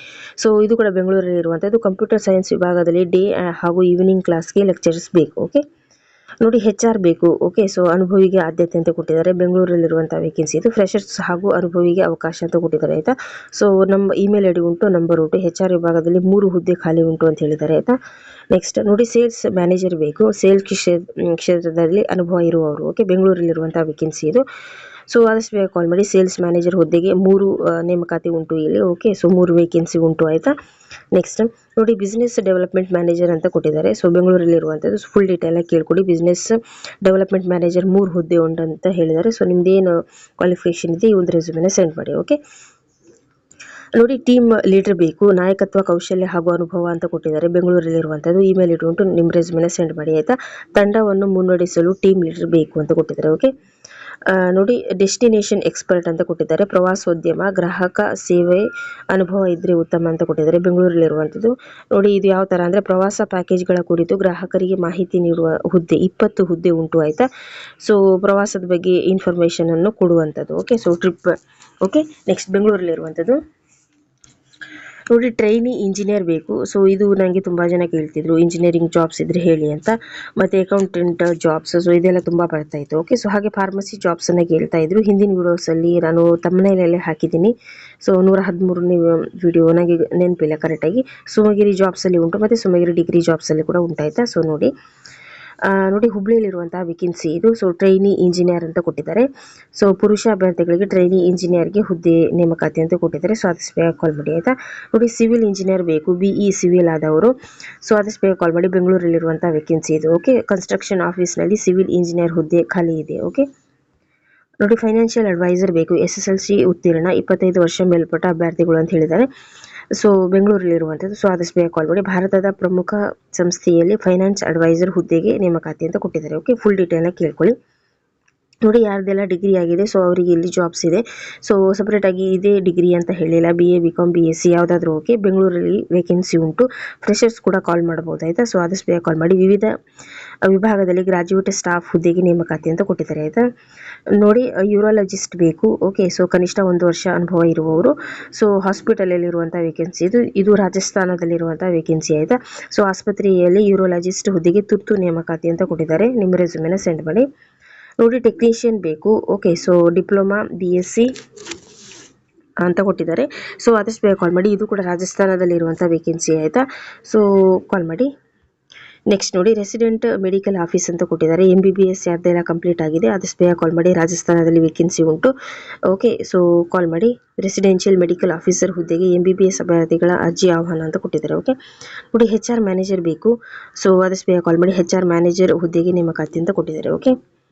ಸೊ ಇದು ಕೂಡ ಬೆಂಗಳೂರಲ್ಲಿ ಇರುವಂಥದ್ದು. ಕಂಪ್ಯೂಟರ್ ಸೈನ್ಸ್ ವಿಭಾಗದಲ್ಲಿ ಡೇ ಹಾಗೂ ಈವ್ನಿಂಗ್ ಕ್ಲಾಸ್ಗೆ ಲೆಕ್ಚರ್ಸ್ ಬೇಕು. ಓಕೆ, ನೋಡಿ HR ಬೇಕು. ಓಕೆ, ಸೊ ಅನುಭವಿಗೆ ಆದ್ಯತೆ ಅಂತ ಕೊಟ್ಟಿದ್ದಾರೆ. ಬೆಂಗಳೂರಲ್ಲಿರುವಂಥ ವೇಕೆನ್ಸಿ ಇದು. ಫ್ರೆಷರ್ಸ್ ಹಾಗೂ ಅನುಭವಿಗೆ ಅವಕಾಶ ಅಂತ ಕೊಟ್ಟಿದ್ದಾರೆ ಆಯಿತಾ. ಸೊ ನಮ್ಮ ಇಮೇಲ್ ID ಉಂಟು, ನಂಬರ್ ಉಂಟು. HR ವಿಭಾಗದಲ್ಲಿ 3 ಹುದ್ದೆ ಖಾಲಿ ಉಂಟು ಅಂತ ಹೇಳಿದ್ದಾರೆ ಆಯಿತಾ. ನೆಕ್ಸ್ಟ್ ನೋಡಿ ಸೇಲ್ಸ್ ಮ್ಯಾನೇಜರ್ ಬೇಕು, ಸೇಲ್ಸ್ ಕ್ಷೇತ್ರದಲ್ಲಿ ಅನುಭವ ಇರುವವರು. ಓಕೆ, ಬೆಂಗಳೂರಲ್ಲಿರುವಂಥ ವೇಕೆನ್ಸಿ ಇದು. ಸೊ ಆದಷ್ಟು ಬೇಗ ಕಾಲ್ ಮಾಡಿ. ಸೇಲ್ಸ್ ಮ್ಯಾನೇಜರ್ ಹುದ್ದೆಗೆ 3 ನೇಮಕಾತಿ ಉಂಟು ಇಲ್ಲಿ. ಓಕೆ, ಸೊ 3 ವೇಕೆನ್ಸಿ ಉಂಟು ಆಯಿತಾ. ನೆಕ್ಸ್ಟ್ ನೋಡಿ ಬಿಸ್ನೆಸ್ ಡೆವಲಪ್ಮೆಂಟ್ ಮ್ಯಾನೇಜರ್ ಅಂತ ಕೊಟ್ಟಿದ್ದಾರೆ. ಸೊ ಬೆಂಗಳೂರಲ್ಲಿರುವಂಥದ್ದು. ಫುಲ್ ಡೀಟೇಲಾಗಿ ಕೇಳ್ಕೊಡಿ. ಬಿಸ್ನೆಸ್ ಡೆವಲಪ್ಮೆಂಟ್ ಮ್ಯಾನೇಜರ್ 3 ಹುದ್ದೆ ಉಂಟು ಅಂತ ಹೇಳಿದ್ದಾರೆ. ಸೊ ನಿಮ್ದೇನು ಕ್ವಾಲಿಫಿಕೇಷನ್ ಇದೆ ಈ ಒಂದು ರೆಸ್ಯೂಮೆನ ಸೆಂಡ್ ಮಾಡಿ. ಓಕೆ, ನೋಡಿ ಟೀಮ್ ಲೀಡರ್ ಬೇಕು, ನಾಯಕತ್ವ ಕೌಶಲ್ಯ ಹಾಗೂ ಅನುಭವ ಅಂತ ಕೊಟ್ಟಿದ್ದಾರೆ. ಬೆಂಗಳೂರಲ್ಲಿರುವಂಥದ್ದು. ಇಮೇಲ್ ID ಉಂಟು, ನಿಮ್ಮ ರೆಸ್ಯೂಮೆನ ಸೆಂಡ್ ಮಾಡಿ ಆಯಿತಾ. ತಂಡವನ್ನು ಮುನ್ನಡೆಸಲು ಟೀಮ್ ಲೀಡರ್ ಬೇಕು ಅಂತ ಕೊಟ್ಟಿದ್ದಾರೆ. ಓಕೆ, ನೋಡಿ ಡೆಸ್ಟಿನೇಷನ್ ಎಕ್ಸ್ಪರ್ಟ್ ಅಂತ ಕೊಟ್ಟಿದ್ದಾರೆ. ಪ್ರವಾಸೋದ್ಯಮ ಗ್ರಾಹಕ ಸೇವೆ ಅನುಭವ ಇದ್ದರೆ ಉತ್ತಮ ಅಂತ ಕೊಟ್ಟಿದ್ದಾರೆ. ಬೆಂಗಳೂರಲ್ಲಿರುವಂಥದ್ದು. ನೋಡಿ ಇದು ಯಾವ ಥರ ಅಂದರೆ ಪ್ರವಾಸ ಪ್ಯಾಕೇಜ್ಗಳ ಕುರಿತು ಗ್ರಾಹಕರಿಗೆ ಮಾಹಿತಿ ನೀಡುವ ಹುದ್ದೆ, 20 ಹುದ್ದೆ ಉಂಟು ಆಯಿತಾ. ಸೊ ಪ್ರವಾಸದ ಬಗ್ಗೆ ಇನ್ಫಾರ್ಮೇಷನನ್ನು ಕೊಡುವಂಥದ್ದು. Okay, so trip. Okay, next ಬೆಂಗಳೂರಲ್ಲಿರುವಂಥದ್ದು. ನೋಡಿ ಟ್ರೈನಿ ಇಂಜಿನಿಯರ್ ಬೇಕು. ಸೊ ಇದು ನನಗೆ ತುಂಬ ಜನ ಕೇಳ್ತಿದ್ರು, ಇಂಜಿನಿಯರಿಂಗ್ ಜಾಬ್ಸ್ ಇದ್ರೆ ಹೇಳಿ ಅಂತ. ಮತ್ತು ಅಕೌಂಟೆಂಟ್ ಜಾಬ್ಸ್, ಸೊ ಇದೆಲ್ಲ ತುಂಬ ಬರ್ತಾ ಇತ್ತು. ಓಕೆ, ಸೊ ಹಾಗೆ ಫಾರ್ಮಸಿ ಜಾಬ್ಸನ್ನು ಕೇಳ್ತಾ ಇದ್ರು. ಹಿಂದಿನ ವೀಡಿಯೋಸಲ್ಲಿ ನಾನು ತಮ್ಮನೇಲಲ್ಲೇ ಹಾಕಿದ್ದೀನಿ. ಸೊ 113ನೇ ವಿಡಿಯೋ ನನಗೆ ನೆನಪಿಲ್ಲ ಕರೆಕ್ಟಾಗಿ. ಸುಮಗಿರಿ ಜಾಬ್ಸಲ್ಲಿ ಉಂಟು ಮತ್ತು ಸುಮಗಿರಿ ಡಿಗ್ರಿ ಜಾಬ್ಸಲ್ಲಿ ಕೂಡ ಉಂಟಾಯ್ತಾ. ಸೊ ನೋಡಿ ನೋಡಿ ಹುಬ್ಳಿಯಲ್ಲಿರುವಂತಹ ವೇಕೆನ್ಸಿ ಇದು. ಸೊ ಟ್ರೈನಿ ಇಂಜಿನಿಯರ್ ಅಂತ ಕೊಟ್ಟಿದ್ದಾರೆ. ಸೊ ಪುರುಷ ಅಭ್ಯರ್ಥಿಗಳಿಗೆ ಟ್ರೈನಿ ಇಂಜಿನಿಯರ್ಗೆ ಹುದ್ದೆ ನೇಮಕಾತಿ ಅಂತ ಕೊಟ್ಟಿದ್ದಾರೆ. ಸೊ ಆದಷ್ಟು ಬೇಗ ಕಾಲ್ ಮಾಡಿ ಆಯಿತಾ. ನೋಡಿ ಸಿವಿಲ್ ಇಂಜಿನಿಯರ್ ಬೇಕು, BE ಸಿವಿಲ್ ಆದವರು. ಸೊ ಆದಷ್ಟು ಬೇಗ ಕಾಲ್ ಮಾಡಿ. ಬೆಂಗಳೂರಲ್ಲಿರುವಂಥ ವೇಕೆನ್ಸಿ ಇದು. ಓಕೆ, ಕನ್ಸ್ಟ್ರಕ್ಷನ್ ಆಫೀಸ್ನಲ್ಲಿ ಸಿವಿಲ್ ಇಂಜಿನಿಯರ್ ಹುದ್ದೆ ಖಾಲಿ ಇದೆ. ಓಕೆ, ನೋಡಿ ಫೈನಾನ್ಷಿಯಲ್ ಅಡ್ವೈಸರ್ ಬೇಕು, SSLC ಉತ್ತೀರ್ಣ, 25 ವರ್ಷ ಮೇಲ್ಪಟ್ಟ ಅಭ್ಯರ್ಥಿಗಳು ಅಂತ ಹೇಳಿದ್ದಾರೆ. ಸೊ ಬೆಂಗಳೂರಲ್ಲಿರುವಂಥದ್ದು. ಸೊ ಆದಷ್ಟು ಬೇಗ ಕಾಲ್ ಮಾಡಿ. ಭಾರತದ ಪ್ರಮುಖ ಸಂಸ್ಥೆಯಲ್ಲಿ ಫೈನಾನ್ಸ್ ಅಡ್ವೈಸರ್ ಹುದ್ದೆಗೆ ನೇಮಕಾತಿ ಅಂತ ಕೊಟ್ಟಿದ್ದಾರೆ. ಓಕೆ, ಫುಲ್ ಡೀಟೇಲ್ನ ಕೇಳ್ಕೊಳ್ಳಿ. ನೋಡಿ ಯಾರ್ದೆಲ್ಲ ಡಿಗ್ರಿ ಆಗಿದೆ ಸೊ ಅವರಿಗೆ ಇಲ್ಲಿ ಜಾಬ್ಸ್ ಇದೆ. ಸೊ ಸಪ್ರೇಟಾಗಿ ಇದೇ ಡಿಗ್ರಿ ಅಂತ ಹೇಳಿಲ್ಲ, BA BCom BSc ಯಾವುದಾದ್ರೂ ಓಕೆ. ಬೆಂಗಳೂರಲ್ಲಿ ವೇಕೆನ್ಸಿ ಉಂಟು. ಫ್ರೆಷರ್ಸ್ ಕೂಡ ಕಾಲ್ ಮಾಡ್ಬೋದು ಆಯಿತಾ. ಸೊ ಆದಷ್ಟು ಬೇಗ ಕಾಲ್ ಮಾಡಿ. ವಿವಿಧ ವಿಭಾಗದಲ್ಲಿ ಗ್ರಾಜ್ಯುಯೇಟ್ ಸ್ಟಾಫ್ ಹುದ್ದೆಗೆ ನೇಮಕಾತಿ ಅಂತ ಕೊಟ್ಟಿದ್ದಾರೆ ಆಯಿತಾ. ನೋಡಿ ಯೂರಾಲಜಿಸ್ಟ್ ಬೇಕು. ಓಕೆ, ಸೊ ಕನಿಷ್ಠ 1 ವರ್ಷ ಅನುಭವ ಇರುವವರು. ಸೊ ಹಾಸ್ಪಿಟಲಲ್ಲಿರುವಂಥ ವೇಕೆನ್ಸಿ ಇದು ರಾಜಸ್ಥಾನದಲ್ಲಿರುವಂಥ ವೇಕೆನ್ಸಿ ಆಯಿತಾ. ಸೊ ಆಸ್ಪತ್ರೆಯಲ್ಲಿ ಯೂರಾಲಜಿಸ್ಟ್ ಹುದ್ದೆಗೆ ತುರ್ತು ನೇಮಕಾತಿ ಅಂತ ಕೊಟ್ಟಿದ್ದಾರೆ. ನಿಮ್ಮ ರೆಸ್ಯೂಮೆನ ಸೆಂಡ್ ಮಾಡಿ. ನೋಡಿ ಟೆಕ್ನಿಷಿಯನ್ ಬೇಕು. ಓಕೆ, ಸೊ ಡಿಪ್ಲೊಮಾ BSc ಅಂತ ಕೊಟ್ಟಿದ್ದಾರೆ. ಸೊ ಆದಷ್ಟು ಬೇಗ ಕಾಲ್ ಮಾಡಿ. ಇದು ಕೂಡ ರಾಜಸ್ಥಾನದಲ್ಲಿರುವಂಥ ವೇಕೆನ್ಸಿ ಆಯಿತಾ. ಸೊ ಕಾಲ್ ಮಾಡಿ. ನೆಕ್ಸ್ಟ್ ನೋಡಿ ರೆಸಿಡೆಂಟ್ ಮೆಡಿಕಲ್ ಆಫೀಸ್ ಅಂತ ಕೊಟ್ಟಿದ್ದಾರೆ. MBBS ಯಾರ್ದೆಲ್ಲ ಕಂಪ್ಲೀಟ್ ಆಗಿದೆ ಆದಷ್ಟು ಬೇಗ ಕಾಲ್ ಮಾಡಿ. ರಾಜಸ್ಥಾನದಲ್ಲಿ ವೇಕೆನ್ಸಿ ಉಂಟು. ಓಕೆ, ಸೊ ಕಾಲ್ ಮಾಡಿ. ರೆಸಿಡೆನ್ಷಿಯಲ್ ಮೆಡಿಕಲ್ ಆಫೀಸರ್ ಹುದ್ದೆಗೆ MBBS ಅಭ್ಯರ್ಥಿಗಳ ಅರ್ಜಿ ಆಹ್ವಾನ ಅಂತ ಕೊಟ್ಟಿದ್ದಾರೆ. ಓಕೆ, ನೋಡಿ HR ಮ್ಯಾನೇಜರ್ ಬೇಕು. ಸೊ ಆದಷ್ಟು ಬೇಗ ಕಾಲ್ ಮಾಡಿ. HR ಮ್ಯಾನೇಜರ್ ಹುದ್ದೆಗೆ ನೇಮಕಾತಿ ಅಂತ ಕೊಟ್ಟಿದ್ದಾರೆ. ಓಕೆ,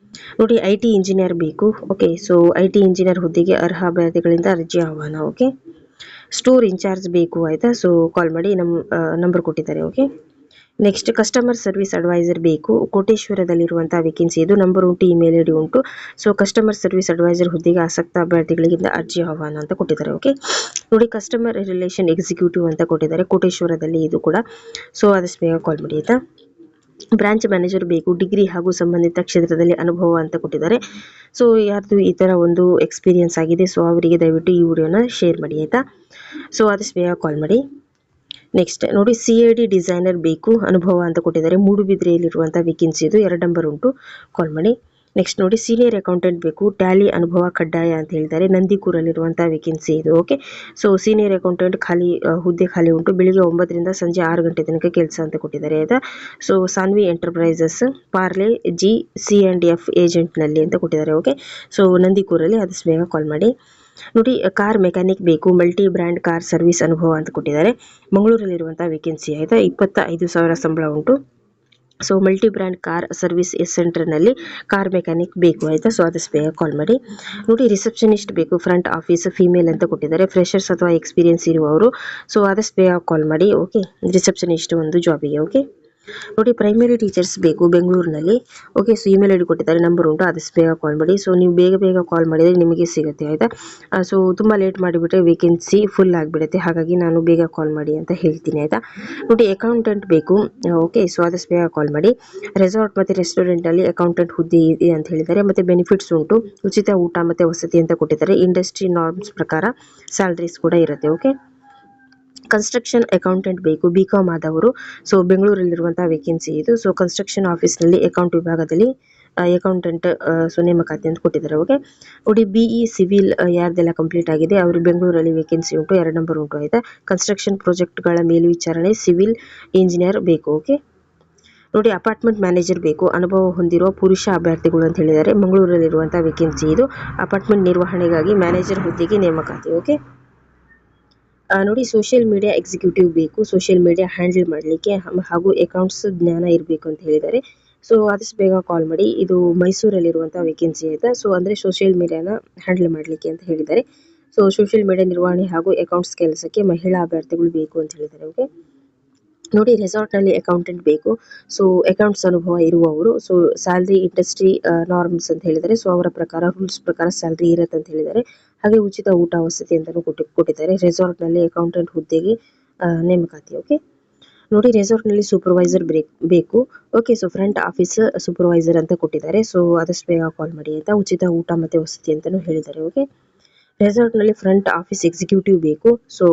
ನೋಡಿ IT ಇಂಜಿನಿಯರ್ ಬೇಕು. ಓಕೆ, ಸೊ IT ಇಂಜಿನಿಯರ್ ಹುದ್ದೆಗೆ ಅರ್ಹ ಅಭ್ಯರ್ಥಿಗಳಿಂದ ಅರ್ಜಿ ಆಹ್ವಾನ. ಓಕೆ, ಸ್ಟೋರ್ ಇನ್ಚಾರ್ಜ್ ಬೇಕು ಆಯಿತಾ. ಸೊ ಕಾಲ್ ಮಾಡಿ. ನಂಬರ್ ಕೊಟ್ಟಿದ್ದಾರೆ. Okay, next customer service advisor ಬೇಕು. ಕೋಟೇಶ್ವರದಲ್ಲಿರುವಂಥ ವೇಕೆನ್ಸಿ ಇದು. ನಂಬರ್ ಉಂಟು, ಇಮೇಲ್ ID ಉಂಟು. ಸೊ ಕಸ್ಟಮರ್ ಸರ್ವಿಸ್ ಅಡ್ವೈಸರ್ ಹುದ್ದೆಗೆ ಆಸಕ್ತ ಅಭ್ಯರ್ಥಿಗಳಿಂದ ಅರ್ಜಿ ಆಹ್ವಾನ ಅಂತ ಕೊಟ್ಟಿದ್ದಾರೆ. ಓಕೆ, ನೋಡಿ ಕಸ್ಟಮರ್ ರಿಲೇಷನ್ ಎಕ್ಸಿಕ್ಯೂಟಿವ್ ಅಂತ ಕೊಟ್ಟಿದ್ದಾರೆ. ಕೋಟೇಶ್ವರದಲ್ಲಿ ಇದು ಕೂಡ. ಸೊ ಆದಷ್ಟು ಬೇಗ ಕಾಲ್ ಮಾಡಿ ಆಯಿತಾ. ಬ್ರಾಂಚ್ ಮ್ಯಾನೇಜರ್ ಬೇಕು. ಡಿಗ್ರಿ ಹಾಗೂ ಸಂಬಂಧಿತ ಕ್ಷೇತ್ರದಲ್ಲಿ ಅನುಭವ ಅಂತ ಕೊಟ್ಟಿದ್ದಾರೆ. ಸೊ ಯಾರ್ದು ಈ ಥರ ಒಂದು ಎಕ್ಸ್ಪೀರಿಯನ್ಸ್ ಆಗಿದೆ ಸೊ ಅವರಿಗೆ ದಯವಿಟ್ಟು ಈ ವಿಡಿಯೋನ ಶೇರ್ ಮಾಡಿ ಆಯಿತಾ. ಸೊ ಆದಷ್ಟು ಬೇಗ ಕಾಲ್ ಮಾಡಿ. ನೆಕ್ಸ್ಟ್ ನೋಡಿ CAD ಡಿಸೈನರ್ ಬೇಕು, ಅನುಭವ ಅಂತ ಕೊಟ್ಟಿದ್ದಾರೆ. ಮೂಡುಬಿದ್ರೆಯಲ್ಲಿರುವಂಥ ವೇಕೆನ್ಸಿ ಇದು. 2 ನಂಬರ್ ಉಂಟು, ಕಾಲ್ ಮಾಡಿ. ನೆಕ್ಸ್ಟ್ ನೋಡಿ ಸೀನಿಯರ್ ಅಕೌಂಟೆಂಟ್ ಬೇಕು, ಟ್ಯಾಲಿ ಅನುಭವ ಕಡ್ಡಾಯ ಅಂತ ಹೇಳಿದ್ದಾರೆ. ನಂದಿಕೂರಲ್ಲಿರುವಂಥ ವೇಕೆನ್ಸಿ ಇದು. ಓಕೆ, ಸೊ ಸೀನಿಯರ್ ಅಕೌಂಟೆಂಟ್ ಹುದ್ದೆ ಖಾಲಿ ಉಂಟು. ಬೆಳಿಗ್ಗೆ 9 ರಿಂದ ಸಂಜೆ 6 ಗಂಟೆ ತನಕ ಕೆಲಸ ಅಂತ ಕೊಟ್ಟಿದ್ದಾರೆ ಆಯಿತಾ. So Sanvi enterprises, Parle GC&F ಏಜೆಂಟ್ನಲ್ಲಿ ಅಂತ ಕೊಟ್ಟಿದ್ದಾರೆ. ಓಕೆ, ಸೊ ನಂದಿಕೂರಲ್ಲಿ. ಆದಷ್ಟು ಬೇಗ ಕಾಲ್ ಮಾಡಿ. ನೋಡಿ ಕಾರ್ ಮೆಕ್ಯಾನಿಕ್ ಬೇಕು, ಮಲ್ಟಿ ಬ್ರ್ಯಾಂಡ್ ಕಾರ್ ಸರ್ವಿಸ್ ಅನುಭವ ಅಂತ ಕೊಟ್ಟಿದ್ದಾರೆ. ಮಂಗಳೂರಲ್ಲಿರುವಂಥ ವೇಕೆನ್ಸಿ ಆಯಿತಾ. 25,000 ಸಂಬಳ ಉಂಟು. So multi brand car service ಸೆಂಟರ್ನಲ್ಲಿ ಕಾರ್ ಮೆಕ್ಯಾನಿಕ್ ಬೇಕು ಆಯಿತಾ. ಸೊ ಆದಷ್ಟು ಬೇಗ ಕಾಲ್ ಮಾಡಿ. ನೋಡಿ ರಿಸೆಪ್ಷನಿಸ್ಟ್ ಬೇಕು, ಫ್ರಂಟ್ ಆಫೀಸ್ ಫೀಮೇಲ್ ಅಂತ ಕೊಟ್ಟಿದ್ದಾರೆ. ಫ್ರೆಷರ್ಸ್ ಅಥವಾ ಎಕ್ಸ್ಪೀರಿಯನ್ಸ್ ಇರುವವರು. ಸೊ ಆದಷ್ಟು ಬೇಗ ಕಾಲ್ ಮಾಡಿ. ಓಕೆ, ರಿಸೆಪ್ಷನಿಸ್ಟ್ ಒಂದು ಜಾಬಿಗೆ. ಓಕೆ, ನೋಡಿ ಪ್ರೈಮರಿ ಟೀಚರ್ಸ್ ಬೇಕು ಬೆಂಗಳೂರಿನಲ್ಲಿ. ಓಕೆ, ಸೊ ಇಮೇಲ್ ID ಕೊಟ್ಟಿದ್ದಾರೆ, ನಂಬರ್ ಉಂಟು. ಆದಷ್ಟು ಬೇಗ ಕಾಲ್ ಮಾಡಿ. ಸೊ ನೀವು ಬೇಗ ಕಾಲ್ ಮಾಡಿದರೆ ನಿಮಗೆ ಸಿಗುತ್ತೆ ಆಯಿತಾ. ಸೊ ತುಂಬ ಲೇಟ್ ಮಾಡಿಬಿಟ್ರೆ ವೇಕೆನ್ಸಿ ಫುಲ್ ಆಗಿಬಿಡುತ್ತೆ. ಹಾಗಾಗಿ ನಾನು ಬೇಗ ಕಾಲ್ ಮಾಡಿ ಅಂತ ಹೇಳ್ತೀನಿ ಆಯಿತಾ. ನೋಡಿ ಅಕೌಂಟೆಂಟ್ ಬೇಕು. ಓಕೆ, ಸೊ ಆದಷ್ಟು ಬೇಗ ಕಾಲ್ ಮಾಡಿ. ರೆಸಾರ್ಟ್ ಮತ್ತು ರೆಸ್ಟೋರೆಂಟಲ್ಲಿ ಅಕೌಂಟೆಂಟ್ ಹುದ್ದೆ ಇದೆ ಅಂತ ಹೇಳಿದ್ದಾರೆ. ಮತ್ತು ಬೆನಿಫಿಟ್ಸ್ ಉಂಟು, ಉಚಿತ ಊಟ ಮತ್ತು ವಸತಿ ಅಂತ ಕೊಟ್ಟಿದ್ದಾರೆ. ಇಂಡಸ್ಟ್ರಿ ನಾರ್ಮ್ಸ್ ಪ್ರಕಾರ ಸ್ಯಾಲ್ರೀಸ್ ಕೂಡ ಇರುತ್ತೆ. ಓಕೆ, ಕನ್ಸ್ಟ್ರಕ್ಷನ್ ಅಕೌಂಟೆಂಟ್ ಬೇಕು, BCom ಆದವರು. ಸೊ ಬೆಂಗಳೂರಲ್ಲಿರುವಂಥ ವೇಕೆನ್ಸಿ ಇದು. ಸೊ ಕನ್ಸ್ಟ್ರಕ್ಷನ್ ಆಫೀಸ್ನಲ್ಲಿ ಅಕೌಂಟ್ ವಿಭಾಗದಲ್ಲಿ ಅಕೌಂಟೆಂಟ್ ಸೊ ನೇಮಕಾತಿ ಅಂತ ಕೊಟ್ಟಿದ್ದಾರೆ. ಓಕೆ, ನೋಡಿ BE ಸಿವಿಲ್ ಯಾರ್ದೆಲ್ಲ ಕಂಪ್ಲೀಟ್ ಆಗಿದೆ ಅವರು ಬೆಂಗಳೂರಲ್ಲಿ ವೇಕೆನ್ಸಿ ಉಂಟು. 2 ನಂಬರ್ ಉಂಟು ಆಯಿತಾ. ಕನ್ಸ್ಟ್ರಕ್ಷನ್ ಪ್ರಾಜೆಕ್ಟ್ಗಳ ಮೇಲ್ವಿಚಾರಣೆ ಸಿವಿಲ್ ಇಂಜಿನಿಯರ್ ಬೇಕು. ಓಕೆ, ನೋಡಿ ಅಪಾರ್ಟ್ಮೆಂಟ್ ಮ್ಯಾನೇಜರ್ ಬೇಕು, ಅನುಭವ ಹೊಂದಿರುವ ಪುರುಷ ಅಭ್ಯರ್ಥಿಗಳು ಅಂತ ಹೇಳಿದ್ದಾರೆ. ಮಂಗಳೂರಲ್ಲಿರುವಂಥ ವೇಕೆನ್ಸಿ ಇದು. ಅಪಾರ್ಟ್ಮೆಂಟ್ ನಿರ್ವಹಣೆಗಾಗಿ ಮ್ಯಾನೇಜರ್ ಹುದ್ದೆಗೆ ನೇಮಕಾತಿ. ಓಕೆ, ನೋಡಿ ಸೋಷಿಯಲ್ ಮೀಡಿಯಾ ಎಕ್ಸಿಕ್ಯೂಟಿವ್ ಬೇಕು, ಸೋಷಿಯಲ್ ಮೀಡಿಯಾ ಹ್ಯಾಂಡಲ್ ಮಾಡಲಿಕ್ಕೆ ಹಾಗೂ ಅಕೌಂಟ್ಸ್ ಜ್ಞಾನ ಇರಬೇಕು ಅಂತ ಹೇಳಿದ್ದಾರೆ. ಸೊ ಆದಷ್ಟು ಬೇಗ ಕಾಲ್ ಮಾಡಿ. ಇದು ಮೈಸೂರಲ್ಲಿರುವಂಥ ವೇಕೆನ್ಸಿ ಆಯಿತಾ. ಸೊ ಅಂದರೆ ಸೋಷಿಯಲ್ ಮೀಡಿಯಾನ ಹ್ಯಾಂಡಲ್ ಮಾಡಲಿಕ್ಕೆ ಅಂತ ಹೇಳಿದ್ದಾರೆ. ಸೊ ಸೋಷಿಯಲ್ ಮೀಡಿಯಾ ನಿರ್ವಹಣೆ ಹಾಗೂ ಅಕೌಂಟ್ಸ್ ಕೆಲಸಕ್ಕೆ ಮಹಿಳಾ ಅಭ್ಯರ್ಥಿಗಳು ಬೇಕು ಅಂತ ಹೇಳಿದ್ದಾರೆ. ಓಕೆ, ನೋಡಿ ರೆಸಾರ್ಟ್ನಲ್ಲಿ ಅಕೌಂಟೆಂಟ್ ಬೇಕು. ಸೊ ಅಕೌಂಟ್ಸ್ ಅನುಭವ ಇರುವವರು. ಸೊ ಸ್ಯಾಲ್ರಿ ಇಂಡಸ್ಟ್ರಿ ನಾರ್ಮ್ಸ್ ಅಂತ ಹೇಳಿದ್ದಾರೆ. ಸೊ ಅವರ ಪ್ರಕಾರ ರೂಲ್ಸ್ ಪ್ರಕಾರ ಸ್ಯಾಲ್ರಿ ಇರುತ್ತೆ ಅಂತ ಹೇಳಿದ್ದಾರೆ. ಹಾಗೆ ಉಚಿತ ಊಟ ವಸತಿ ಅಂತಲೂ ಕೊಟ್ಟಿದ್ದಾರೆ. ರೆಸಾರ್ಟ್ನಲ್ಲಿ ಅಕೌಂಟೆಂಟ್ ಹುದ್ದೆಗೆ ನೇಮಕಾತಿ. ಓಕೆ, ನೋಡಿ ರೆಸಾರ್ಟ್ನಲ್ಲಿ ಸೂಪರ್ವೈಸರ್ ಬೇಕು. Okay, so front office supervisor ಅಂತ ಕೊಟ್ಟಿದ್ದಾರೆ. ಸೊ ಆದಷ್ಟು ಬೇಗ ಕಾಲ್ ಮಾಡಿ ಆಯಿತಾ. ಉಚಿತ ಊಟ ಮತ್ತು ವಸತಿ ಅಂತಲೂ ಹೇಳಿದ್ದಾರೆ. ಓಕೆ, ರೆಸಾರ್ಟ್ನಲ್ಲಿ ಫ್ರಂಟ್ ಆಫೀಸ್ ಎಕ್ಸಿಕ್ಯೂಟಿವ್ ಬೇಕು. ಸೊ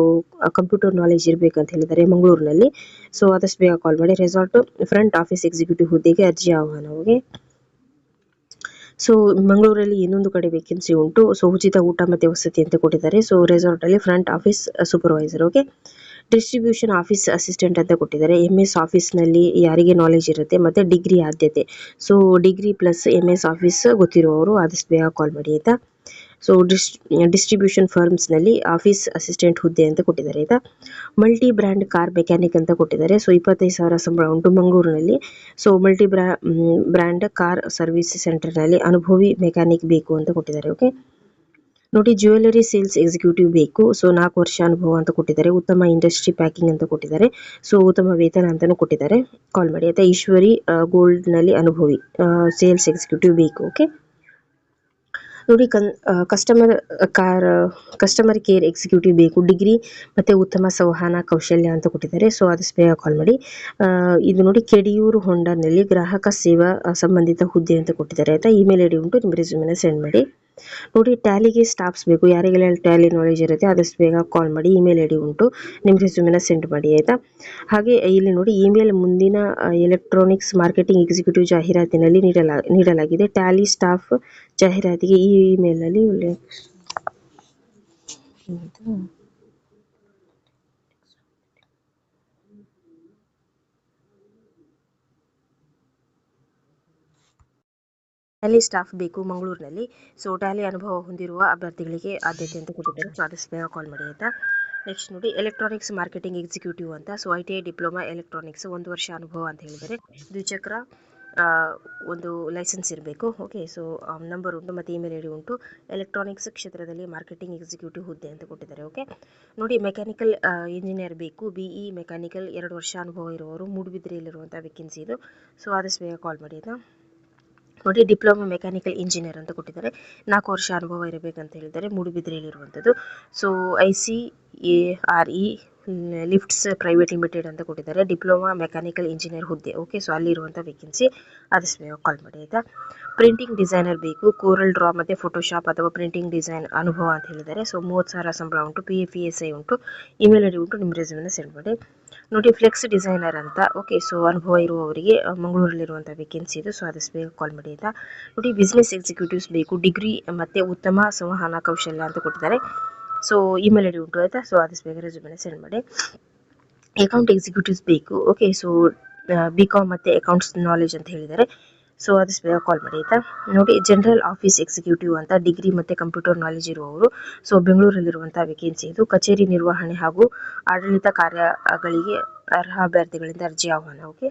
ಕಂಪ್ಯೂಟರ್ ನಾಲೆಜ್ ಇರಬೇಕಂತ ಹೇಳಿದ್ದಾರೆ ಮಂಗಳೂರಿನಲ್ಲಿ. ಸೊ ಆದಷ್ಟು ಬೇಗ ಕಾಲ್ ಮಾಡಿ. ರೆಸಾರ್ಟ್ ಫ್ರಂಟ್ ಆಫೀಸ್ ಎಕ್ಸಿಕ್ಯೂಟಿವ್ ಹುದ್ದೆಗೆ ಅರ್ಜಿ ಆಹ್ವಾನ. ಓಕೆ, ಸೊ ಮಂಗಳೂರಲ್ಲಿ ಇನ್ನೊಂದು ಕಡೆ ವೇಕೆನ್ಸಿ ಉಂಟು. ಸೊ ಉಚಿತ ಊಟ ಮತ್ತು ವಸತಿ ಅಂತ ಕೊಟ್ಟಿದ್ದಾರೆ. ಸೊ ರೆಸಾರ್ಟಲ್ಲಿ front office supervisor. Okay, distribution office assistant ಅಂತ ಕೊಟ್ಟಿದ್ದಾರೆ. MS ಆಫೀಸ್ನಲ್ಲಿ ಯಾರಿಗೆ ನಾಲೆಜ್ ಇರುತ್ತೆ ಮತ್ತು ಡಿಗ್ರಿ ಆದ್ಯತೆ. So degree plus MS office ಗೊತ್ತಿರುವವರು ಆದಷ್ಟು ಬೇಗ ಕಾಲ್ ಮಾಡಿ ಆಯಿತಾ. ಸೊ ಡಿಸ್ಟ್ರಿಬ್ಯೂಷನ್ ಫರ್ಮ್ಸ್ನಲ್ಲಿ ಆಫೀಸ್ ಅಸಿಸ್ಟೆಂಟ್ ಹುದ್ದೆ ಅಂತ ಕೊಟ್ಟಿದ್ದಾರೆ ಆಯಿತಾ. ಮಲ್ಟಿ ಬ್ರ್ಯಾಂಡ್ ಕಾರ್ ಮೆಕ್ಯಾನಿಕ್ ಅಂತ ಕೊಟ್ಟಿದ್ದಾರೆ. ಸೊ 25,000 ಸಂಬಳ ಉಂಟು ಮಂಗಳೂರಿನಲ್ಲಿ. So multi brand car service ಸೆಂಟರ್ನಲ್ಲಿ ಅನುಭವಿ ಮೆಕ್ಯಾನಿಕ್ ಬೇಕು ಅಂತ ಕೊಟ್ಟಿದ್ದಾರೆ. ಓಕೆ ನೋಡಿ, ಜ್ಯುವೆಲರಿ ಸೇಲ್ಸ್ ಎಕ್ಸಿಕ್ಯೂಟಿವ್ ಬೇಕು. ಸೊ 4 ವರ್ಷ ಅನುಭವ ಅಂತ ಕೊಟ್ಟಿದ್ದಾರೆ. ಉತ್ತಮ ಇಂಡಸ್ಟ್ರಿ ಪ್ಯಾಕಿಂಗ್ ಅಂತ ಕೊಟ್ಟಿದ್ದಾರೆ. ಸೊ ಉತ್ತಮ ವೇತನ ಅಂತಾನು ಕೊಟ್ಟಿದ್ದಾರೆ. ಕಾಲ್ ಮಾಡಿ ಆಯ್ತಾ. ಈಶ್ವರಿ ಗೋಲ್ಡ್ನಲ್ಲಿ ಅನುಭವಿ ಸೇಲ್ಸ್ ಎಕ್ಸಿಕ್ಯೂಟಿವ್ ಬೇಕು. ಓಕೆ ನೋಡಿ, ಕಸ್ಟಮರ್ ಕೇರ್ ಎಕ್ಸಿಕ್ಯೂಟಿವ್ ಬೇಕು. ಡಿಗ್ರಿ ಮತ್ತು ಉತ್ತಮ ಸಂವಹನ ಕೌಶಲ್ಯ ಅಂತ ಕೊಟ್ಟಿದ್ದಾರೆ. ಸೊ ಆದಷ್ಟು ಬೇಗ ಕಾಲ್ ಮಾಡಿ. ಇದು ನೋಡಿ, ಕೆಡಿಯೂರು ಹೊಂಡನಲ್ಲಿ ಗ್ರಾಹಕ ಸೇವಾ ಸಂಬಂಧಿತ ಹುದ್ದೆ ಅಂತ ಕೊಟ್ಟಿದ್ದಾರೆ ಆಯಿತಾ. ಇಮೇಲ್ ಐಡಿ ಉಂಟು, ನಿಮ್ಮ ರೆಸ್ಯೂಮೆನ ಸೆಂಡ್ ಮಾಡಿ. ನೋಡಿ, ಟ್ಯಾಲಿಗೆ ಸ್ಟಾಫ್ಸ್ ಬೇಕು. ಯಾರಿಗೆಲ್ಲ ಟ್ಯಾಲಿ ನಾಲೆಜ್ ಇರುತ್ತೆ ಆದಷ್ಟು ಬೇಗ ಕಾಲ್ ಮಾಡಿ. ಇಮೇಲ್ ಐಡಿ ಉಂಟು, ನಿಮ್ಮ ರೆಸ್ಯೂಮೆನ ಸೆಂಡ್ ಮಾಡಿ ಆಯಿತಾ. ಹಾಗೆ ಇಲ್ಲಿ ನೋಡಿ, ಇಮೇಲ್ ಮುಂದಿನ ಎಲೆಕ್ಟ್ರಾನಿಕ್ಸ್ ಮಾರ್ಕೆಟಿಂಗ್ ಎಕ್ಸಿಕ್ಯೂಟಿವ್ ಜಾಹೀರಾತಿನಲ್ಲಿ ನೀಡಲಾಗಿದೆ. ಟ್ಯಾಲಿ ಸ್ಟಾಫ್ ಜಾಹೀರಾತಿಗೆ ಈ ಇಮೇಲ್ನಲ್ಲಿ ಟ್ಯಾಲಿ ಸ್ಟಾಫ್ ಬೇಕು ಮಂಗಳೂರಿನಲ್ಲಿ. ಸೊ ಟ್ಯಾಲಿ ಅನುಭವ ಹೊಂದಿರುವ ಅಭ್ಯರ್ಥಿಗಳಿಗೆ ಆದ್ಯತೆ ಅಂತ ಕೊಟ್ಟಿದ್ದಾರೆ. ಸೊ ಆದಷ್ಟು ಬೇಗ ಕಾಲ್ ಮಾಡಿ ಆಯಿತಾ. ನೆಕ್ಸ್ಟ್ ನೋಡಿ, ಎಲೆಕ್ಟ್ರಾನಿಕ್ಸ್ ಮಾರ್ಕೆಟಿಂಗ್ ಎಕ್ಸಿಕ್ಯೂಟಿವ್ ಅಂತ. ಸೊ ITI ಡಿಪ್ಲೊಮಾ ಎಲೆಕ್ಟ್ರಾನಿಕ್ಸ್ 1 ವರ್ಷ ಅನುಭವ ಅಂತ ಹೇಳಿದ್ದಾರೆ. ದ್ವಿಚಕ್ರ ಒಂದು ಲೈಸೆನ್ಸ್ ಇರಬೇಕು. ಓಕೆ ಸೊ ನಂಬರ್ ಉಂಟು ಮತ್ತು ಇಮೇಲ್ ಐಡಿ ಉಂಟು. ಎಲೆಕ್ಟ್ರಾನಿಕ್ಸ್ ಕ್ಷೇತ್ರದಲ್ಲಿ ಮಾರ್ಕೆಟಿಂಗ್ ಎಕ್ಸಿಕ್ಯೂಟಿವ್ ಹುದ್ದೆ ಅಂತ ಕೊಟ್ಟಿದ್ದಾರೆ. ಓಕೆ ನೋಡಿ, ಮೆಕ್ಯಾನಿಕಲ್ ಇಂಜಿನಿಯರ್ ಬೇಕು. BE ಮೆಕ್ಯಾನಿಕಲ್ 2 ವರ್ಷ ಅನುಭವ ಇರುವವರು ಮೂಡುಬಿದ್ರೆಯಲ್ಲಿರುವಂಥ ವೇಕೆನ್ಸಿ ಇದು. ಸೊ ಆದಷ್ಟು ಬೇಗ ಕಾಲ್ ಮಾಡಿ ಆಯಿತಾ. ನೋಡಿ, ಡಿಪ್ಲೊಮಾ ಮೆಕ್ಯಾನಿಕಲ್ ಇಂಜಿನಿಯರ್ ಅಂತ ಕೊಟ್ಟಿದ್ದಾರೆ. 4 ವರ್ಷ ಅನುಭವ ಇರಬೇಕಂತ ಹೇಳಿದ್ದಾರೆ. ಮೂಡುಬಿದ್ರೆಯಲ್ಲಿರುವಂಥದ್ದು. So ICARE lifts private limited ಅಂತ ಕೊಟ್ಟಿದ್ದಾರೆ. ಡಿಪ್ಲೊಮಾ ಮೆಕ್ಯಾನಿಕಲ್ ಇಂಜಿನಿಯರ್ ಹುದ್ದೆ. ಓಕೆ ಸೊ ಅಲ್ಲಿರುವಂಥ ವೇಕೆನ್ಸಿ. ಆದಷ್ಟು ಬೇಗ ಕಾಲ್ ಮಾಡಿ ಆಯಿತಾ. ಪ್ರಿಂಟಿಂಗ್ ಡಿಸೈನರ್ ಬೇಕು. ಕೋರಲ್ ಡ್ರಾ ಮತ್ತು ಫೋಟೋಶಾಪ್ ಅಥವಾ ಪ್ರಿಂಟಿಂಗ್ ಡಿಸೈನ್ ಅನುಭವ ಅಂತ ಹೇಳಿದ್ದಾರೆ. ಸೊ 30,000 ಸಂಬಳ ಉಂಟು. PF ESI ಉಂಟು. ಇಮೇಲ್ ಐಡಿ ಉಂಟು, ನಿಮ್ಮ ರೆಸ್ಯೂಮೆನ ಸೆಂಡ್ ಮಾಡಿ. ನೋಡಿ, ಫ್ಲೆಕ್ಸ್ ಡಿಸೈನರ್ ಅಂತ. ಓಕೆ ಸೊ ಅನುಭವ ಇರುವವರಿಗೆ ಮಂಗಳೂರಲ್ಲಿರುವಂಥ ವೇಕೆನ್ಸಿ ಇದು. ಸೊ ಆದಷ್ಟು ಬೇಗ ಕಾಲ್ ಮಾಡಿ ಆಯಿತಾ. ನೋಡಿ, ಬಿಸ್ನೆಸ್ ಎಕ್ಸಿಕ್ಯೂಟಿವ್ಸ್ ಬೇಕು. ಡಿಗ್ರಿ ಮತ್ತು ಉತ್ತಮ ಸಂವಹನ ಕೌಶಲ್ಯ ಅಂತ ಕೊಟ್ಟಿದ್ದಾರೆ. ಸೊ ಇಮೇಲ್ ಐಡಿ ಉಂಟು ಆಯಿತಾ. ಸೊ ಆದಷ್ಟು ಬೇಗ ರೆಸ್ಯೂಮೆನ ಸೆಂಡ್ ಮಾಡಿ. ಅಕೌಂಟ್ ಎಕ್ಸಿಕ್ಯೂಟಿವ್ಸ್ ಬೇಕು. ಓಕೆ ಸೊ BCom ಮತ್ತು ಅಕೌಂಟ್ಸ್ ನಾಲೆಜ್ ಅಂತ ಹೇಳಿದ್ದಾರೆ. ಸೊ ಆದಷ್ಟು ಬೇಗ ಕಾಲ್ ಮಾಡಿ ಆಯಿತಾ. ನೋಡಿ, ಜನರಲ್ ಆಫೀಸ್ ಎಕ್ಸಿಕ್ಯೂಟಿವ್ ಅಂತ. ಡಿಗ್ರಿ ಮತ್ತು ಕಂಪ್ಯೂಟರ್ ನಾಲೆಜ್ ಇರುವವರು. ಸೊ ಬೆಂಗಳೂರಲ್ಲಿರುವಂಥ ವೇಕೆನ್ಸಿ ಇದು. ಕಚೇರಿ ನಿರ್ವಹಣೆ ಹಾಗೂ ಆಡಳಿತ ಕಾರ್ಯಗಳಿಗೆ ಅರ್ಹ ಅಭ್ಯರ್ಥಿಗಳಿಂದ ಅರ್ಜಿ ಆಹ್ವಾನ. ಓಕೆ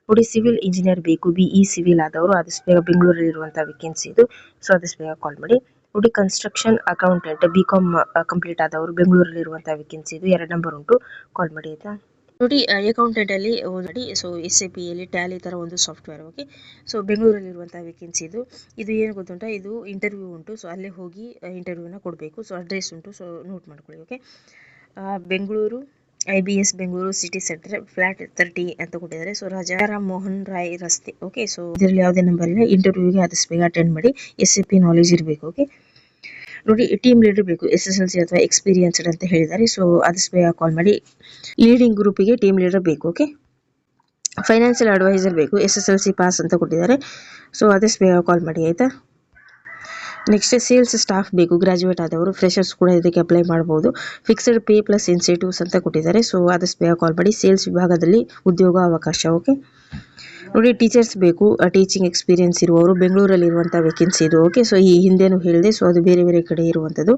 ನೋಡಿ, ಸಿವಿಲ್ ಇಂಜಿನಿಯರ್ ಬೇಕು. BE ಸಿವಿಲ್ ಆದವರು ಆದಷ್ಟು ಬೇಗ ಬೆಂಗಳೂರಲ್ಲಿರುವಂಥ ವೇಕೆನ್ಸಿ ಇದು. ಸೊ ಆದಷ್ಟು ಬೇಗ ಕಾಲ್ ಮಾಡಿ. ನೋಡಿ, ಕನ್ಸ್ಟ್ರಕ್ಷನ್ ಅಕೌಂಟೆಂಟ್ BCom ಕಂಪ್ಲೀಟ್ ಆದವರು ಬೆಂಗಳೂರಲ್ಲಿರುವಂಥ ವೇಕೆನ್ಸಿ ಇದು. 2 ನಂಬರ್ ಉಂಟು, ಕಾಲ್ ಮಾಡಿ ಆಯಿತಾ. ನೋಡಿ, ಅಕೌಂಟೆಂಟಲ್ಲಿ ನೋಡಿ, ಸೊ SAPಯಲ್ಲಿ ಟ್ಯಾಲಿ ಥರ ಒಂದು ಸಾಫ್ಟ್ವೇರ್. ಓಕೆ ಸೊ ಬೆಂಗಳೂರಲ್ಲಿರುವಂಥ ವೇಕೆನ್ಸಿ ಇದು. ಇದು ಏನು ಗೊತ್ತುಂಟ, ಇದು ಇಂಟರ್ವ್ಯೂ ಉಂಟು. ಸೊ ಅಲ್ಲೇ ಹೋಗಿ ಇಂಟರ್ವ್ಯೂನ ಕೊಡಬೇಕು. ಸೊ ಅಡ್ರೆಸ್ ಉಂಟು, ಸೊ ನೋಟ್ ಮಾಡ್ಕೊಳ್ಳಿ. Okay Bengaluru IBS Bengaluru city centre flat 30 ಅಂತ ಕೊಟ್ಟಿದ್ದಾರೆ. ಸೊ ರಾಜಾರಾಮ್ ಮೋಹನ್ ರಾಯ್ ರಸ್ತೆ. ಓಕೆ ಸೊ ಇದರಲ್ಲಿ ಯಾವುದೇ ನಂಬರ್ ಇಲ್ಲ. ಇಂಟರ್ವ್ಯೂಗೆ ಆದಷ್ಟು ಬೇಗ ಅಟೆಂಡ್ ಮಾಡಿ. SAP ನಾಲೆಜ್ ಇರಬೇಕು. ಓಕೆ ನೋಡಿ, ಟೀಮ್ ಲೀಡರ್ ಬೇಕು. SSLC ಅಥವಾ ಎಕ್ಸ್ಪೀರಿಯನ್ಸ್ಡ್ ಅಂತ ಹೇಳಿದ್ದಾರೆ. ಸೊ ಆದಷ್ಟು ಬೇಗ ಕಾಲ್ ಮಾಡಿ. ಲೀಡಿಂಗ್ ಗ್ರೂಪಿಗೆ ಟೀಮ್ ಲೀಡರ್ ಬೇಕು. ಓಕೆ ಫೈನಾನ್ಷಿಯಲ್ ಅಡ್ವೈಸರ್ ಬೇಕು. SSLC ಪಾಸ್ ಅಂತ ಕೊಟ್ಟಿದ್ದಾರೆ. ಸೊ ಆದಷ್ಟು ಬೇಗ ಕಾಲ್ ಮಾಡಿ ಆಯಿತಾ. ನೆಕ್ಸ್ಟ್ ಸೇಲ್ಸ್ ಸ್ಟಾಫ್ ಬೇಕು. ಗ್ರಾಜುಯೇಟ್ ಆದವರು, ಫ್ರೆಷರ್ಸ್ ಕೂಡ ಇದಕ್ಕೆ ಅಪ್ಲೈ ಮಾಡ್ಬೋದು. ಫಿಕ್ಸ್ಡ್ ಪೇ ಪ್ಲಸ್ ಇನ್ಸೆಂಟಿವ್ಸ್ ಅಂತ ಕೊಟ್ಟಿದ್ದಾರೆ. ಸೊ ಆದಷ್ಟು ಬೇಗ ಕಾಲ್ ಮಾಡಿ. ಸೇಲ್ಸ್ ವಿಭಾಗದಲ್ಲಿ ಉದ್ಯೋಗ ಅವಕಾಶ. ಓಕೆ ನೋಡಿ, ಟೀಚರ್ಸ್ ಬೇಕು. ಟೀಚಿಂಗ್ ಎಕ್ಸ್ಪೀರಿಯನ್ಸ್ ಇರುವವರು ಬೆಂಗಳೂರಲ್ಲಿರುವಂಥ ವೇಕೆನ್ಸಿ ಇದು. ಓಕೆ ಸೊ ಈ ಹಿಂದೆನೂ ಹೇಳಿದೆ. ಸೊ ಅದು ಬೇರೆ ಬೇರೆ ಕಡೆ ಇರುವಂಥದ್ದು.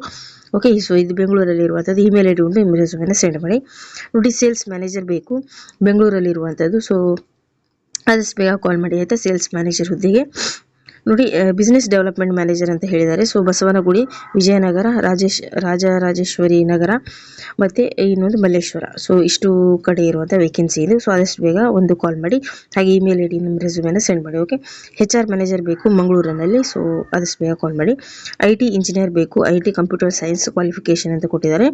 ಓಕೆ ಸೊ ಇದು ಬೆಂಗಳೂರಲ್ಲಿ ಇರುವಂಥದ್ದು. ಇಮೇಲ್ ಐಡಿ ಉಂಟು, ನಿಮ್ಮ ರೆಸ್ಯೂಮೆನ ಸೆಂಡ್ ಮಾಡಿ. ನೋಡಿ, ಸೇಲ್ಸ್ ಮ್ಯಾನೇಜರ್ ಬೇಕು. ಬೆಂಗಳೂರಲ್ಲಿರುವಂಥದ್ದು. ಸೊ ಆದಷ್ಟು ಬೇಗ ಕಾಲ್ ಮಾಡಿ ಆಯಿತಾ. ಸೇಲ್ಸ್ ಮ್ಯಾನೇಜರ್ ಹುದ್ದೆಗೆ. ನೋಡಿ, ಬಿಸ್ನೆಸ್ ಡೆವಲಪ್ಮೆಂಟ್ ಮ್ಯಾನೇಜರ್ ಅಂತ ಹೇಳಿದ್ದಾರೆ. ಸೊ ಬಸವನಗುಡಿ, ವಿಜಯನಗರ, ರಾಜರಾಜೇಶ್ವರಿ ನಗರ ಮತ್ತು ಇನ್ನೊಂದು ಮಲ್ಲೇಶ್ವರ. ಸೊ ಇಷ್ಟು ಕಡೆ ಇರುವಂಥ ವೇಕೆನ್ಸಿ ಇದೆ. ಸೊ ಆದಷ್ಟು ಬೇಗ ಒಂದು ಕಾಲ್ ಮಾಡಿ. ಹಾಗೆ ಇಮೇಲ್ ಐಡಿ ನಿಮ್ಮ ರೆಸ್ಯೂಮೆನ ಸೆಂಡ್ ಮಾಡಿ. ಓಕೆ HR ಮ್ಯಾನೇಜರ್ ಬೇಕು ಮಂಗಳೂರಿನಲ್ಲಿ. ಸೊ ಆದಷ್ಟು ಬೇಗ ಕಾಲ್ ಮಾಡಿ. IT ಇಂಜಿನಿಯರ್ ಬೇಕು. IT ಕಂಪ್ಯೂಟರ್ ಸೈನ್ಸ್ ಕ್ವಾಲಿಫಿಕೇಷನ್ ಅಂತ ಕೊಟ್ಟಿದ್ದಾರೆ.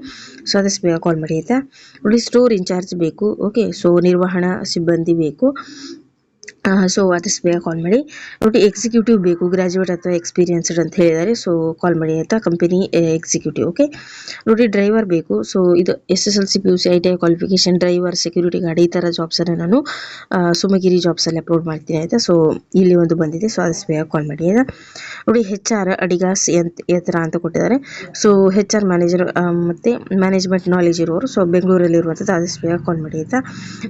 ಸೊ ಆದಷ್ಟು ಬೇಗ ಕಾಲ್ ಮಾಡಿ ಆಯಿತಾ. ನೋಡಿ, ಸ್ಟೋರ್ ಇನ್ಚಾರ್ಜ್ ಬೇಕು. ಓಕೆ ಸೊ ನಿರ್ವಹಣಾ ಸಿಬ್ಬಂದಿ ಬೇಕು. ಸೊ ಆದಷ್ಟು ಬೇಗ ಕಾಲ್ ಮಾಡಿ. ನೋಡಿ ಎಕ್ಸಿಕ್ಯೂಟಿವ್ ಬೇಕು, ಗ್ರಾಜ್ಯುಯೇಟ್ ಅಥವಾ ಎಕ್ಸ್ಪೀರಿಯನ್ಸ್ಡ್ ಅಂತ ಹೇಳಿದ್ದಾರೆ. ಸೊ ಕಾಲ್ ಮಾಡಿ ಆಯಿತಾ, ಕಂಪನಿ ಎಕ್ಸಿಕ್ಯೂಟಿವ್. ಓಕೆ, ನೋಡಿ ಡ್ರೈವರ್ ಬೇಕು. ಸೊ ಇದು SSLC PUC ITI qualification, driver, security guard ಈ ಥರ ಜಾಬ್ಸನ್ನು ನಾನು ಸುಮಗಿರಿ ಜಾಬ್ಸಲ್ಲಿ ಅಪ್ಲೋಡ್ ಮಾಡ್ತೀನಿ ಆಯಿತಾ. ಸೊ ಇಲ್ಲಿ ಒಂದು ಬಂದಿದೆ, ಸೊ ಆದಷ್ಟು ಬೇಗ ಕಾಲ್ ಮಾಡಿ ಆಯಿತಾ. ನೋಡಿ HR ಅಡಿಗಾಸ್ ಯಂತ್ರ ಅಂತ ಕೊಟ್ಟಿದ್ದಾರೆ. ಸೊ HR ಮ್ಯಾನೇಜರ್ ಮತ್ತು ಮ್ಯಾನೇಜ್ಮೆಂಟ್ ನಾಲೆಜ್ ಇರುವವರು, ಸೊ ಬೆಂಗಳೂರಲ್ಲಿ ಇರುವಂಥದ್ದು, ಆದಷ್ಟು ಬೇಗ ಕಾಲ್ ಮಾಡಿ ಆಯಿತಾ.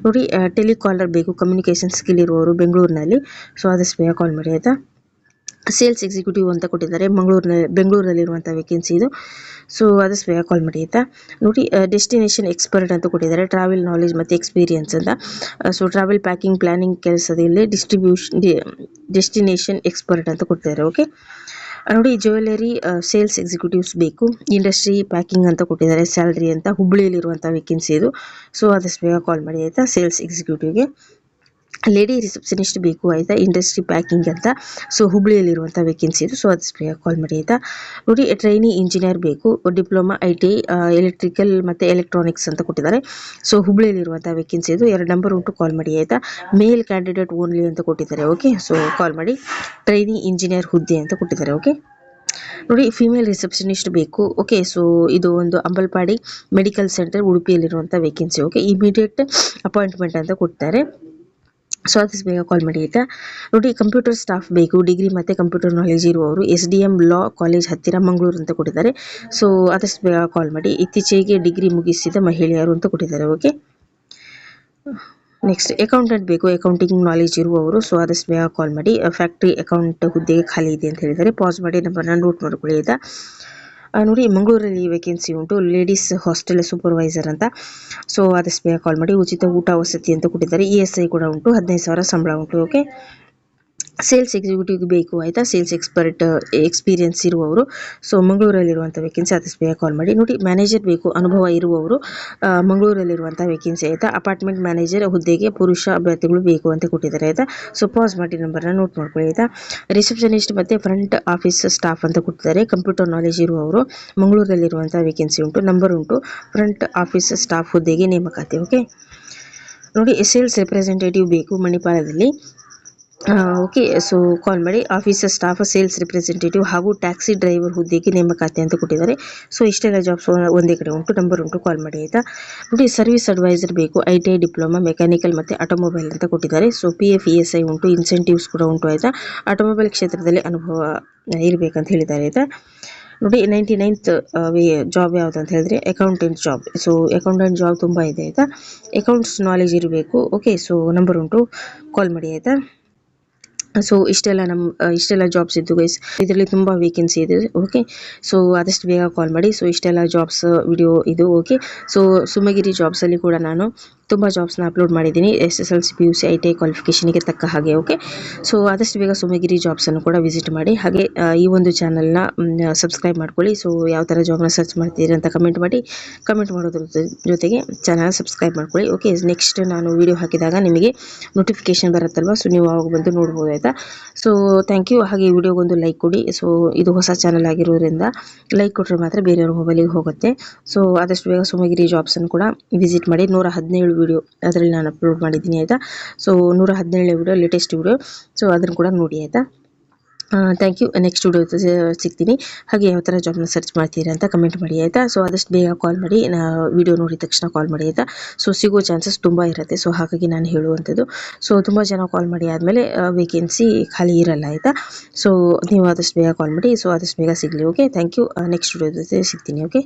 ನೋಡಿ ಟೆಲಿಕಾಲರ್ ಬೇಕು, ಕಮ್ಯುನಿಕೇಷನ್ ಸ್ಕಿಲ್ ಇರುವವರು ಬೆಂಗಳೂರಿನಲ್ಲಿ, ಸೊ ಆದಷ್ಟು ಬೇಗ ಕಾಲ್ ಮಾಡಿ ಆಯಿತಾ. ಸೇಲ್ಸ್ ಎಕ್ಸಿಕ್ಯೂಟಿವ್ ಅಂತ ಕೊಟ್ಟಿದ್ದಾರೆ, ಬೆಂಗಳೂರಲ್ಲಿರುವಂಥ ವೇಕೆನ್ಸಿ ಇದು. ಸೊ ಆದಷ್ಟು ಬೇಗ ಕಾಲ್ ಮಾಡಿ ಆಯಿತಾ. ನೋಡಿ ಡೆಸ್ಟಿನೇಷನ್ ಎಕ್ಸ್ಪರ್ಟ್ ಅಂತ ಕೊಟ್ಟಿದ್ದಾರೆ, ಟ್ರಾವೆಲ್ ನಾಲೆಜ್ ಮತ್ತು ಎಕ್ಸ್ಪೀರಿಯನ್ಸ್ ಅಂತ. ಸೊ ಟ್ರಾವೆಲ್ ಪ್ಯಾಕಿಂಗ್ ಪ್ಲಾನಿಂಗ್ ಕೆಲಸದಲ್ಲಿ ಡೆಸ್ಟಿನೇಷನ್ ಎಕ್ಸ್ಪರ್ಟ್ ಅಂತ ಕೊಟ್ಟಿದ್ದಾರೆ. ಓಕೆ, ನೋಡಿ ಜ್ಯುವೆಲರಿ ಸೇಲ್ಸ್ ಎಕ್ಸಿಕ್ಯೂಟಿವ್ಸ್ ಬೇಕು, ಇಂಡಸ್ಟ್ರಿ ಪ್ಯಾಕಿಂಗ್ ಅಂತ ಕೊಟ್ಟಿದ್ದಾರೆ, ಸ್ಯಾಲ್ರಿ ಅಂತ, ಹುಬ್ಬಳ್ಳಿಯಲ್ಲಿರುವಂಥ ವೇಕೆನ್ಸಿ ಇದು. ಸೊ ಆದಷ್ಟು ಬೇಗ ಕಾಲ್ ಮಾಡಿ ಆಯಿತಾ, ಸೇಲ್ಸ್ ಎಕ್ಸಿಕ್ಯೂಟಿವ್ಗೆ. ಲೇಡಿ ರಿಸೆಪ್ಷನಿಸ್ಟ್ ಬೇಕು ಆಯಿತಾ, ಇಂಡಸ್ಟ್ರಿ ಪ್ಯಾಕಿಂಗ್ ಅಂತ. ಸೊ ಹುಬ್ಬಳ್ಳಿಯಲ್ಲಿರುವಂಥ ವೇಕೆನ್ಸಿ ಇದು. ಸೊ ಆದಷ್ಟು ಬೇಗ ಕಾಲ್ ಮಾಡಿ ಆಯಿತಾ. ನೋಡಿ ಟ್ರೈನಿ ಇಂಜಿನಿಯರ್ ಬೇಕು, ಡಿಪ್ಲೊಮಾ ITI ಎಲೆಕ್ಟ್ರಿಕಲ್ ಮತ್ತು ಎಲೆಕ್ಟ್ರಾನಿಕ್ಸ್ ಅಂತ ಕೊಟ್ಟಿದ್ದಾರೆ. ಸೊ ಹುಬ್ಬಳ್ಳಿಯಲ್ಲಿರುವಂಥ ವೇಕೆನ್ಸಿ ಇದು. 2 ನಂಬರ್ ಉಂಟು, ಕಾಲ್ ಮಾಡಿ ಆಯಿತಾ. ಮೇಲ್ ಕ್ಯಾಂಡಿಡೇಟ್ ಓನ್ಲಿ ಅಂತ ಕೊಟ್ಟಿದ್ದಾರೆ. ಓಕೆ, ಸೊ ಕಾಲ್ ಮಾಡಿ. ಟ್ರೈನಿ ಇಂಜಿನಿಯರ್ ಹುದ್ದೆ ಅಂತ ಕೊಟ್ಟಿದ್ದಾರೆ. ಓಕೆ, ನೋಡಿ ಫಿಮೇಲ್ ರಿಸೆಪ್ಷನಿಸ್ಟ್ ಬೇಕು. ಓಕೆ, ಸೊ ಇದು ಒಂದು ಅಂಬಲ್ಪಾಡಿ ಮೆಡಿಕಲ್ ಸೆಂಟರ್ ಉಡುಪಿಯಲ್ಲಿರುವಂಥ ವೇಕೆನ್ಸಿ. ಓಕೆ, ಇಮಿಡಿಯೇಟ್ ಅಪಾಯಿಂಟ್ಮೆಂಟ್ ಅಂತ ಕೊಡ್ತಾರೆ. ಸೊ ಆದಷ್ಟು ಬೇಗ ಕಾಲ್ ಮಾಡಿ ಆಯಿತಾ. ನೋಡಿ ಕಂಪ್ಯೂಟರ್ ಸ್ಟಾಫ್ ಬೇಕು, ಡಿಗ್ರಿ ಮತ್ತು ಕಂಪ್ಯೂಟರ್ ನಾಲೆಜ್ ಇರುವವರು, SDM ಲಾ ಕಾಲೇಜ್ ಹತ್ತಿರ ಮಂಗಳೂರು ಅಂತ ಕೊಟ್ಟಿದ್ದಾರೆ. ಸೊ ಆದಷ್ಟು ಬೇಗ ಕಾಲ್ ಮಾಡಿ. ಇತ್ತೀಚೆಗೆ ಡಿಗ್ರಿ ಮುಗಿಸಿದ ಮಹಿಳೆಯರು ಅಂತ ಕೊಟ್ಟಿದ್ದಾರೆ. ಓಕೆ, ನೆಕ್ಸ್ಟ್ ಅಕೌಂಟೆಂಟ್ ಬೇಕು, ಅಕೌಂಟಿಂಗ್ ನಾಲೆಜ್ ಇರುವವರು. ಸೊ ಆದಷ್ಟು ಬೇಗ ಕಾಲ್ ಮಾಡಿ. ಫ್ಯಾಕ್ಟ್ರಿ ಅಕೌಂಟ್ ಹುದ್ದೆಗೆ ಖಾಲಿ ಇದೆ ಅಂತ ಹೇಳಿದ್ದಾರೆ. ಪಾಸ್ ಮಾಡಿ, ನಂಬರ್ನ ನೋಟ್ ಮಾಡ್ಕೊಳ್ಳಿ ಆಯಿತಾ. ನೋಡಿ ಮಂಗಳೂರಲ್ಲಿ ವೇಕೆನ್ಸಿ ಉಂಟು, ಲೇಡೀಸ್ ಹಾಸ್ಟೆಲ್ ಸೂಪರ್ವೈಸರ್ ಅಂತ. ಸೊ ಆದಷ್ಟು ಬೇಗ ಕಾಲ್ ಮಾಡಿ. ಉಚಿತ ಊಟ ವಸತಿ ಅಂತ ಕೊಟ್ಟಿದ್ದಾರೆ, ESI ಕೂಡ ಉಂಟು, 15,000 ಸಂಬಳ ಉಂಟು. ಓಕೆ, ಸೇಲ್ಸ್ ಎಕ್ಸಿಕ್ಯೂಟಿವ್ ಬೇಕು ಆಯಿತಾ, ಸೇಲ್ಸ್ ಎಕ್ಸ್ಪರ್ಟ್ ಎಕ್ಸ್ಪೀರಿಯನ್ಸ್ ಇರುವವರು. ಸೊ ಮಂಗಳೂರಲ್ಲಿರುವಂಥ ವೇಕೆನ್ಸಿ, ಆದಷ್ಟು ಬೇಗ ಕಾಲ್ ಮಾಡಿ. ನೋಡಿ ಮ್ಯಾನೇಜರ್ ಬೇಕು, ಅನುಭವ ಇರುವವರು, ಮಂಗಳೂರಲ್ಲಿರುವಂಥ ವೇಕೆನ್ಸಿ ಆಯಿತಾ. ಅಪಾರ್ಟ್ಮೆಂಟ್ ಮ್ಯಾನೇಜರ್ ಹುದ್ದೆಗೆ ಪುರುಷ ಅಭ್ಯರ್ಥಿಗಳು ಬೇಕು ಅಂತ ಕೊಟ್ಟಿದ್ದಾರೆ ಆಯಿತಾ. ಸೊ ಪಾಸ್ ಮಾಡಿ, ನಂಬರ್ನ ನೋಟ್ ಮಾಡ್ಕೊಳ್ಳಿ ಆಯಿತಾ. ರಿಸೆಪ್ಷನಿಸ್ಟ್ ಮತ್ತು ಫ್ರಂಟ್ ಆಫೀಸ್ ಸ್ಟಾಫ್ ಅಂತ ಕೊಟ್ಟಿದ್ದಾರೆ, ಕಂಪ್ಯೂಟರ್ ನಾಲೆಜ್ ಇರುವವರು, ಮಂಗಳೂರಲ್ಲಿರುವಂಥ ವೇಕೆನ್ಸಿ ಉಂಟು, ನಂಬರ್ ಉಂಟು. ಫ್ರಂಟ್ ಆಫೀಸ್ ಸ್ಟಾಫ್ ಹುದ್ದೆಗೆ ನೇಮಕಾತಿ. ಓಕೆ, ನೋಡಿ ಸೇಲ್ಸ್ ರೆಪ್ರೆಸೆಂಟೇಟಿವ್ ಬೇಕು ಮಣಿಪಾಲದಲ್ಲಿ. ಓಕೆ, ಸೊ ಕಾಲ್ ಮಾಡಿ. ಆಫೀಸರ್ ಸ್ಟಾಫ್, ಸೇಲ್ಸ್ ರಿಪ್ರೆಸೆಂಟೇಟಿವ್ ಹಾಗೂ ಟ್ಯಾಕ್ಸಿ ಡ್ರೈವರ್ ಹುದ್ದೆಗೆ ನೇಮಕಾತಿ ಅಂತ ಕೊಟ್ಟಿದ್ದಾರೆ. ಸೊ ಇಷ್ಟೆಲ್ಲ ಜಾಬ್ಸ್ ಒಂದೇ ಕಡೆ ಉಂಟು, ನಂಬರ್ ಉಂಟು, ಕಾಲ್ ಮಾಡಿ ಆಯಿತಾ. ನೋಡಿ ಸರ್ವಿಸ್ ಅಡ್ವೈಸರ್ ಬೇಕು, ITI ಡಿಪ್ಲೊಮಾ ಮೆಕ್ಯಾನಿಕಲ್ ಮತ್ತು ಆಟೋಮೊಬೈಲ್ ಅಂತ ಕೊಟ್ಟಿದ್ದಾರೆ. ಸೊ PF ESI ಉಂಟು, ಇನ್ಸೆಂಟಿವ್ಸ್ ಕೂಡ ಉಂಟು ಆಯಿತಾ. ಆಟೋಮೊಬೈಲ್ ಕ್ಷೇತ್ರದಲ್ಲಿ ಅನುಭವ ಇರಬೇಕಂತ ಹೇಳಿದ್ದಾರೆ ಆಯಿತಾ. ನೋಡಿ 99th ಜಾಬ್ ಯಾವುದು ಅಂತ ಹೇಳಿದ್ರೆ accountant job. So accountant job ತುಂಬ ಇದೆ ಆಯಿತಾ. ಅಕೌಂಟ್ಸ್ ನಾಲೆಜ್ ಇರಬೇಕು. ಓಕೆ, ಸೊ ನಂಬರ್ ಉಂಟು, ಕಾಲ್ ಮಾಡಿ ಆಯಿತಾ. ಸೊ ಇಷ್ಟೆಲ್ಲ ಜಾಬ್ಸ್ ಇದ್ದು ಗೈಸ್, ಇದರಲ್ಲಿ ತುಂಬ ವೇಕೆನ್ಸಿ ಇದೆ. ಓಕೆ, ಸೊ ಆದಷ್ಟು ಬೇಗ ಕಾಲ್ ಮಾಡಿ. ಸೊ ಇಷ್ಟೆಲ್ಲ ಜಾಬ್ಸ್ ವಿಡಿಯೋ ಇದು. ಓಕೆ, ಸೊ ಸುಮಗಿರಿ ಜಾಬ್ಸಲ್ಲಿ ಕೂಡ ನಾನು ತುಂಬ ಜಾಬ್ಸ್ನ ಅಪ್ಲೋಡ್ ಮಾಡಿದ್ದೀನಿ, SSLC PUC ITI ಕ್ವಾಲಿಫಿಕೇಷನ್ಗೆ ತಕ್ಕ ಹಾಗೆ. ಓಕೆ, ಸೊ ಆದಷ್ಟು ಬೇಗ ಸುಮಗಿರಿ ಜಾಬ್ಸನ್ನು ಕೂಡ ವಿಸಿಟ್ ಮಾಡಿ. ಹಾಗೆ ಈ ಒಂದು ಚಾನಲ್ನ ಸಬ್ಸ್ಕ್ರೈಬ್ ಮಾಡ್ಕೊಳ್ಳಿ. ಸೊ ಯಾವ ಥರ ಜಾಬ್ನ ಸರ್ಚ್ ಮಾಡ್ತೀರಿ ಅಂತ ಕಮೆಂಟ್ ಮಾಡಿ. ಕಮೆಂಟ್ ಮಾಡೋದ್ರ ಜೊತೆಗೆ ಚಾನಲ್ ಸಬ್ಸ್ಕ್ರೈಬ್ ಮಾಡ್ಕೊಳ್ಳಿ. ಓಕೆ, ನೆಕ್ಸ್ಟ್ ನಾನು ವಿಡಿಯೋ ಹಾಕಿದಾಗ ನಿಮಗೆ ನೋಟಿಫಿಕೇಶನ್ ಬರುತ್ತಲ್ವ, ಸೊ ನೀವು ಆವಾಗ ಬಂದು ನೋಡ್ಬೋದು ಆಯಿತಾ. So thank you. ಹಾಗೆ ಈ ವಿಡಿಯೋಗೊಂದು ಲೈಕ್ ಕೊಡಿ. ಸೊ ಇದು ಹೊಸ ಚಾನಲ್ ಆಗಿರೋದ್ರಿಂದ ಲೈಕ್ ಕೊಟ್ಟರೆ ಮಾತ್ರ ಬೇರೆಯವ್ರ ಮೊಬೈಲಿಗೆ ಹೋಗುತ್ತೆ. ಸೊ ಆದಷ್ಟು ಬೇಗ ಸುಮಗಿರಿ ಜಾಬ್ಸನ್ನು ಕೂಡ ವಿಸಿಟ್ ಮಾಡಿ. 117 ವಿಡಿಯೋ ಅದರಲ್ಲಿ ನಾನು ಅಪ್ಲೋಡ್ ಮಾಡಿದ್ದೀನಿ ಆಯಿತಾ. So 117 video latest video, so ಅದನ್ನು ಕೂಡ ನೋಡಿ ಆಯಿತಾ. Thank you. ನೆಕ್ಸ್ಟ್ ವಿಡಿಯೋ ಸಿಗ್ತೀನಿ. ಹಾಗೆ ಯಾವ ಥರ ಜಾಬ್ನ ಸರ್ಚ್ ಮಾಡ್ತೀರಾ ಅಂತ ಕಮೆಂಟ್ ಮಾಡಿ ಆಯಿತಾ. ಸೊ ಆದಷ್ಟು ಬೇಗ ಕಾಲ್ ಮಾಡಿ, ವಿಡಿಯೋ ನೋಡಿದ ತಕ್ಷಣ ಕಾಲ್ ಮಾಡಿ ಆಯಿತಾ. ಸೊ ಸಿಗೋ ಚಾನ್ಸಸ್ ತುಂಬ ಇರುತ್ತೆ, ಸೊ ಹಾಗಾಗಿ ನಾನು ಹೇಳುವಂಥದ್ದು. ಸೊ ತುಂಬ ಜನ ಕಾಲ್ ಮಾಡಿ ಆದಮೇಲೆ ವೇಕೆನ್ಸಿ ಖಾಲಿ ಇರಲ್ಲ ಆಯಿತಾ. ಸೊ ನೀವು ಆದಷ್ಟು ಬೇಗ ಕಾಲ್ ಮಾಡಿ. ಸೊ ಆದಷ್ಟು ಬೇಗ ಸಿಗಲಿ. Okay, thank you. Next video ಸಿಗ್ತೀನಿ. ಓಕೆ.